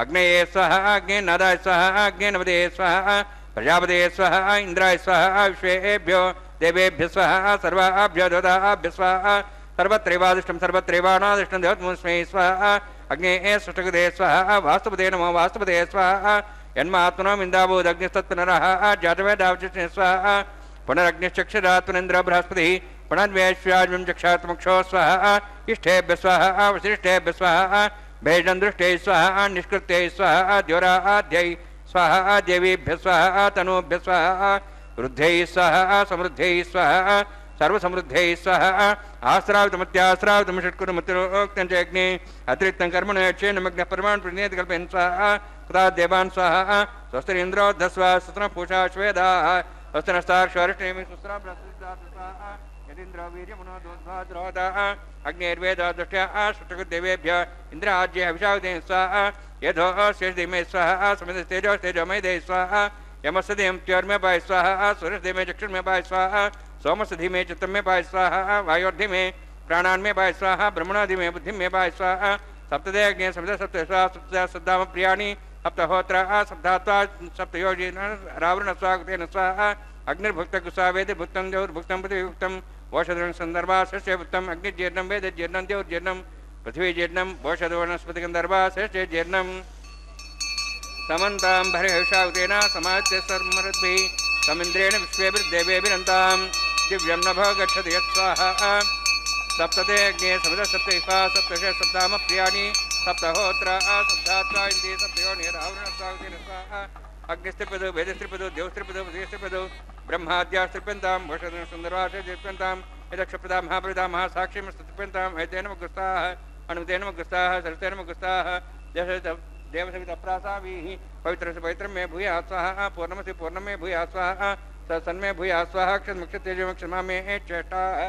अग्नये स्वाहा अग्ने नादाय स्वाहा अग्ने नवदे स्वाहा प्रजापते स्वाहा इंद्राय स्वाहा विश्वेभ्यो देवेभ्य स्वाहा सर्वाभ्यो देवताभ्य स्वाहा सर्वत्रैवादिष्टं सर्वत्रैवानादिष्टं देवतमस्मै स्वाहा अग्ने सुष्ठकृते स्वाहा वास्तुपते नमो वास्तुपते स्वाहा यन्मात्मनो मिन्दाभूदग्निस्तत्पुनरः जातवेदावचिष्णे स्वाहा पुनरग्निश्चक्षुरात्मनेन्द्र बृहस्पतिः पुनर्वैश्व्याज्ञं चक्षात्मक्षो स्वाहा इष्टेभ्य स्वाहा वसिष्ठेभ्य स्वाहा भैजं दृष्टे स्वाहा निष्कृत्यै स्वाहा द्योराध्यै स्वाहा देवीभ्य स्वाहा तनूभ्य स्वाहा वृद्ध्यै स्वाहा समृद्ध्यै स्वाहा सर्वसमृद्ध्यै स्वाहा आश्रावितमत्याश्रावितं षट्कुरुमतिरोक्तं च अग्ने अतिरिक्तं कर्मणो यक्षेणमग्नः परमान् प्रणीयति कल्पयन् स्वाहा तथा देवान् स्वाहा स्वस्तिरिन्द्रो धस्वा सुतनः पूषा श्वेदाः स्वस्तिनस्तार्क्ष्वारिष्टेमि सुस्रा स्वाहा यदिन्द्रो वीर्यमनोदोद्भाद्रोदाः अग्नेर्वेदा दृष्ट्या सुष्ठकृदेवेभ्यः इन्द्र आज्ये हविषावते स्वाहा यथो शेषदेमे स्वाहा समितेजोस्तेजोमय दे स्वाहा यमस्देम त्योर्म्यपाय स्वाहा सूर्यदेमे चक्षुर्म्यपाय स्वाहा सोमसधीमे चित्तम्यपाय स्वाहा वायोर्धिमे प्राणान्म्यपाय स्वाहा ब्रह्मणाधिमे बुद्धिम्यपाय स्वाहा सप्तदे अग्ने सप्त सप्त स्वाहा सप्त सद्धाम प्रियाणि सप्तहोत्रा सप्तात्वा सप्तयोजी रावण स्वागतेन स्वाहा अग्निर्भुक्तकुसा वेदिर्भुक्तं देवुर्भुक्तं पृथ्वीभुक्तं ओषधं संदर्भा षष्ठेभुक्तम् अग्निजीर्णं वेदजीर्णं देवुर्जीर्णं पृथ्वीजीर्णं ओषधवनस्पतिगन्धर्भा षष्ठे जीर्णं समन्तां भरिहविषावतेन समाज्य सर्वमरुद्भिः समिन्द्रेण विश्वेभिर्देवेभिरन्तां दिव्यं नभो गच्छति यत्स्वाहा सप्तदे अग्ने सप्तसप्तैः सप्तश सप्तामप्रियाणि सप्तहोत्रा सप्तात्वा इन्द्रिय सप्तयोनिरावरणस्वागतेन स्वाहा अग्निस्त्रिपदो वेदस्त्रिपदो देवस्त्रिपदो विजयस्त्रिपदो ब्रह्माद्यास्त्रिप्यन्तां भषधं सुन्दरवासर्पियन्तां यदक्षप्रदा महाप्रदा महासाक्षीमस्त्रिप्यन्तां ऐतेन मुग्रस्ताः अनुमतेन मुग्रस्ताः सरस्तेन मुग्रस्ताः देवसवितः प्रासावीः पवित्रस्य पवित्रं मे भूयात् स्वाहा पूर्णमसि पूर्णं मे भूयात् स्वाहा सन्मे भूयात् स्वाहा क्षमक्षतेजोक्षमा मे चेष्टाः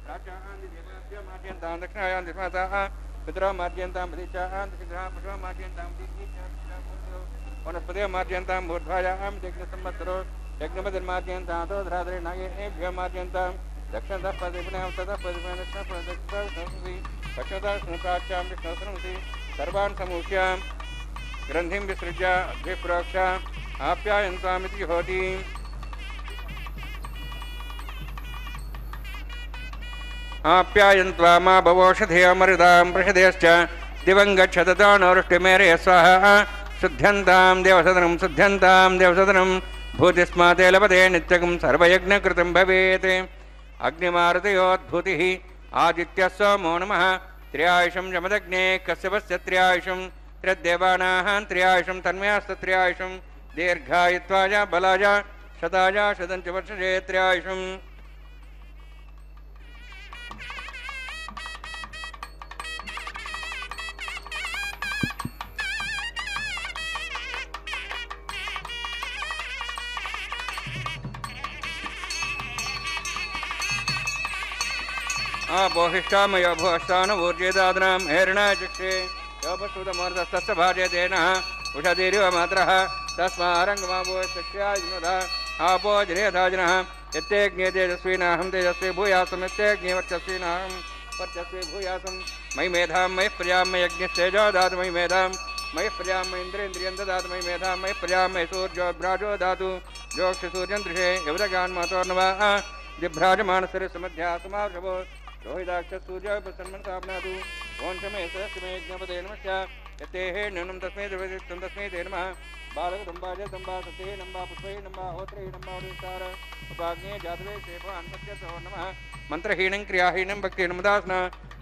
राजादिदेवाभ्यो मार्जयन्तां दक्षिणायां दिशमाताः पितरो मार्जयन्तां प्रतीचाः दक्षिणाः पशवो मार्जयन्तां वनस्पतियो मार्जयन्तां भूर्ध्वायां यज्ञसंवत्सरो यज्ञमतिर्मार्जयन्तां तोधराधरे नागेभ्यो मार्जयन्तां दक्षिणतः पदविपुण्यां ततः पदविपुण्यां दक्षिणतः दक्षिणतः स्नुप्राच्यां विष्णुसरमसि सर्वान् समूह्यां ग्रन्थिं विसृज्य अद्भिप्रोक्ष आप्यायन्तामिति जुहोति। आप्यायन्त्वा मा भवोषधेयमृतां प्रषदेश्च दिवं गच्छतदानवृष्टिमेरे स्वाहा। शुद्ध्यन्तां देवसदनं भूतिस्माते लभते नित्यं सर्वयज्ञकृतं भवेत्। अग्निमारुतयोद्भूतिः आदित्यः सोमो नमः। त्र्यायुषं यमदग्ने कश्यपस्य त्र्यायुषं त्र्यदेवानाः त्र्यायुषं तन्मयास्तत्र्यायुषं दीर्घायुत्वाय बलाय शताय शतं च वर्षे त्र्यायुषम्। आपोहिष्ठामयो भुवष्टानूर्जेदादनां हेरणाय चिक्षे योपश्रुतमर्दस्तस्य भार्यतेनः उषधीरिव मात्रः तस्मारङ्गमाभूयशिक्ष्यायुनः आपो जनेधाजनः यत्तेऽग्ने तेजस्विनाहं तेजस्वी भूयासं यत्तेऽग्ने वर्चस्विनाहं वर्चस्वी भूयासं मयि मेधां मयि प्रजां मयि यज्ञस्तेजो दातु मयि मेधां मयि प्रजां मयि इन्द्रेन्द्रियं ददातु मयि मेधां मयि प्रजां मयि सूर्योभ्राजो दातु जोक्षसूर्यं दृशे यवदगान्मातोर्नवः दिभ्राजमानसरसमध्यासमावशवो रोहिताक्षसूर्योपसन्मनसाप्नातु ओं शमे सहस्रमे यज्ञपते नमश्च यतेः नूनं तस्मै द्रवदित्तं तस्मै ते नमः। बालकदम्बाज दम्बा सते नम्बा पुष्पै नम्बा होत्रे नम्बा उदितार उपाग्ने जातवे सेवान् सत्यसो नमः। मन्त्रहीनं क्रियाहीनं भक्तिर्मुदास्न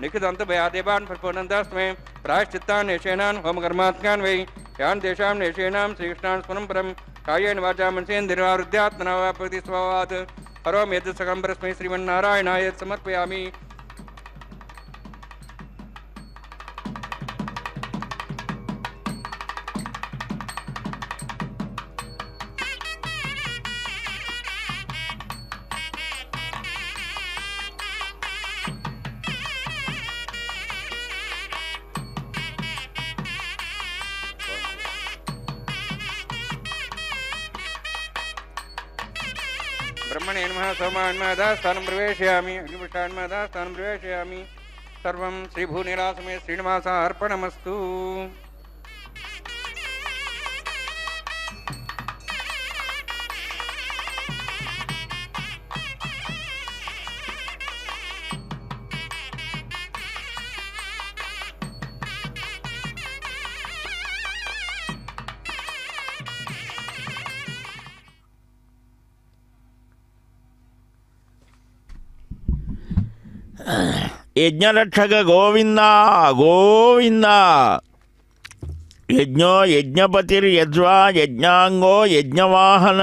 निखिदन्तभयादेवान् प्रपूर्णन्तास्मै प्रायश्चित्तान् नेशेनान् होमकर्मात्म्यान् वै यान् तेषां नेशेनां श्रीकृष्णान् स्मरं परं कायेन वाचा मनसेन्द्रियारुद्ध्यात्मना वा प्रतिस्ववात् हरोमि यद् सकं परस्मै श्रीमन्नारायणाय समर्पयामि। ब्रह्मणे नमः। सोमान्मादास्थानं प्रवेशयामि अग्निपुष्टान्मादास्थानं प्रवेशयामि। सर्वं श्रीभूनिरासमे श्रीनिवासार्पणमस्तु। యజ్ఞరక్షక గోవింద గోవింద. యజ్ఞో యజ్ఞపతిర్యజ్వా యజ్ఞాంగో యజ్ఞవాహన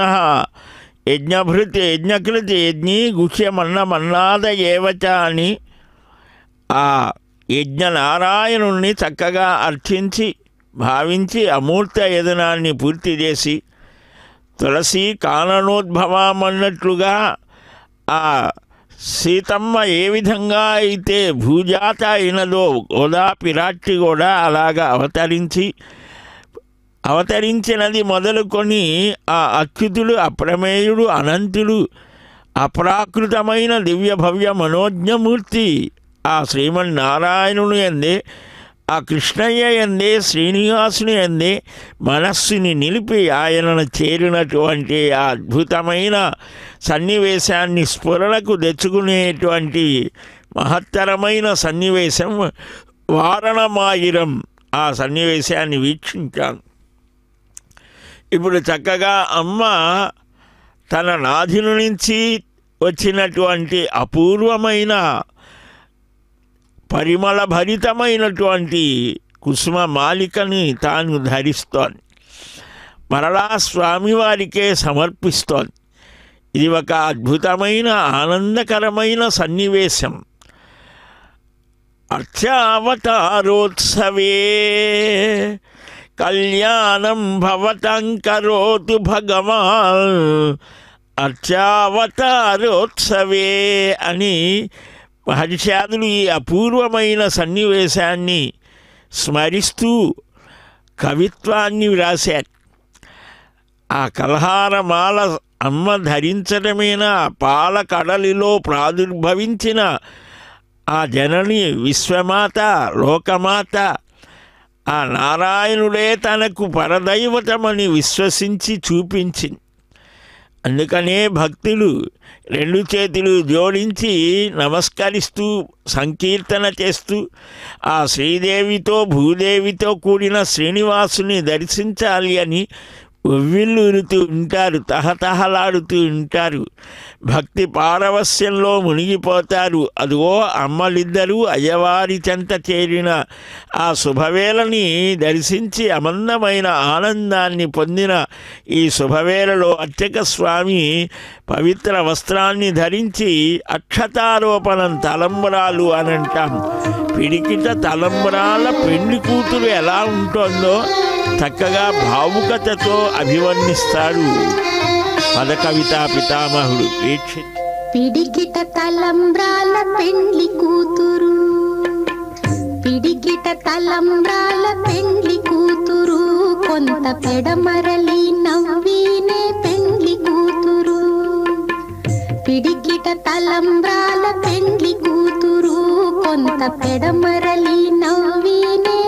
యజ్ఞభృత్ యజ్ఞకృతి యజ్ఞీ గుహ్యమన్నమన్నాద ఏవచ అని ఆ యజ్ఞనారాయణుణ్ణి చక్కగా అర్చించి భావించి అమూర్త యజనాన్ని పూర్తి చేసి తులసి కాననోద్భవమన్నట్లుగా ఆ సీతమ్మ ఏ విధంగా అయితే భూజాత అయినదో గోదా పిరాట్టి కూడా అలాగా అవతరించినది మొదలుకొని ఆ అచ్యుతుడు అప్రమేయుడు అనంతుడు అప్రాకృతమైన దివ్య భవ్య మనోజ్ఞమూర్తి ఆ శ్రీమన్నారాయణుని యందే ఆ కృష్ణయ్య యందే శ్రీనివాసుని యందే మనస్సుని నిలిపి ఆయనను చేరినటువంటి ఆ అద్భుతమైన సన్నివేశాన్ని స్ఫురణకు తెచ్చుకునేటువంటి మహత్తరమైన సన్నివేశం వారణమాయిరం. ఆ సన్నివేశాన్ని వీక్షించాను. ఇప్పుడు చక్కగా అమ్మ తన నాథుని నుంచి వచ్చినటువంటి అపూర్వమైన పరిమళ భరితమైనటువంటి కుసుమ మాలికని తాను ధరిస్తోంది. మరలా స్వామివారికే సమర్పిస్తోంది. ఇది ఒక అద్భుతమైన ఆనందకరమైన సన్నివేశం. అర్చావతారోత్సవే కళ్యాణం భవతం కరోతు భగవాన్. అర్చావతారోత్సవే అని మహర్షాదులు ఈ అపూర్వమైన సన్నివేశాన్ని స్మరిస్తూ కవిత్వాన్ని వ్రాశారు. ఆ కల్హారమాల అమ్మ ధరించడమేనా పాల కడలిలో ప్రాదుర్భవించిన ఆ జనని విశ్వమాత లోకమాత ఆ నారాయణుడే తనకు పరదైవతమని విశ్వసించి చూపించింది. అందుకనే భక్తులు 2 చేతులు జోడించి నమస్కరిస్తూ సంకీర్తన చేస్తూ ఆ శ్రీదేవితో భూదేవితో కూడిన శ్రీనివాసుని దర్శించాలి అని ఉవ్విళ్ళూరుతూ ఉంటారు, తహతహలాడుతూ ఉంటారు. భక్తి పారవస్యంలో మునిగిపోతారు. అదిగో అమ్మలిద్దరూ అయ్యవారి చెంత చేరిన ఆ శుభవేళని దర్శించి అమందమైన ఆనందాన్ని పొందిన ఈ శుభవేళలో అర్చక స్వామి పవిత్ర వస్త్రాన్ని ధరించి అక్షతారోపణం తలంబరాలు అని అంటాం. పిడికిట తలంబరాల పెళ్లి కూతురు ఎలా ఉంటుందో చక్కగా భావుకతతో అభివర్ణిస్తాడు పదకవితా పితామహుడు. పిడికిట తలంబ్రాల పెండ్లి కూతురు, పిడికిట తలంబ్రాల పెండ్లి కూతురు, కొంత పెడమరలి నవ్వినే పెండ్లి కూతురు. పిడికిట తలంబ్రాల పెండ్లి కూతురు, కొంత పెడమరలి నవ్వినే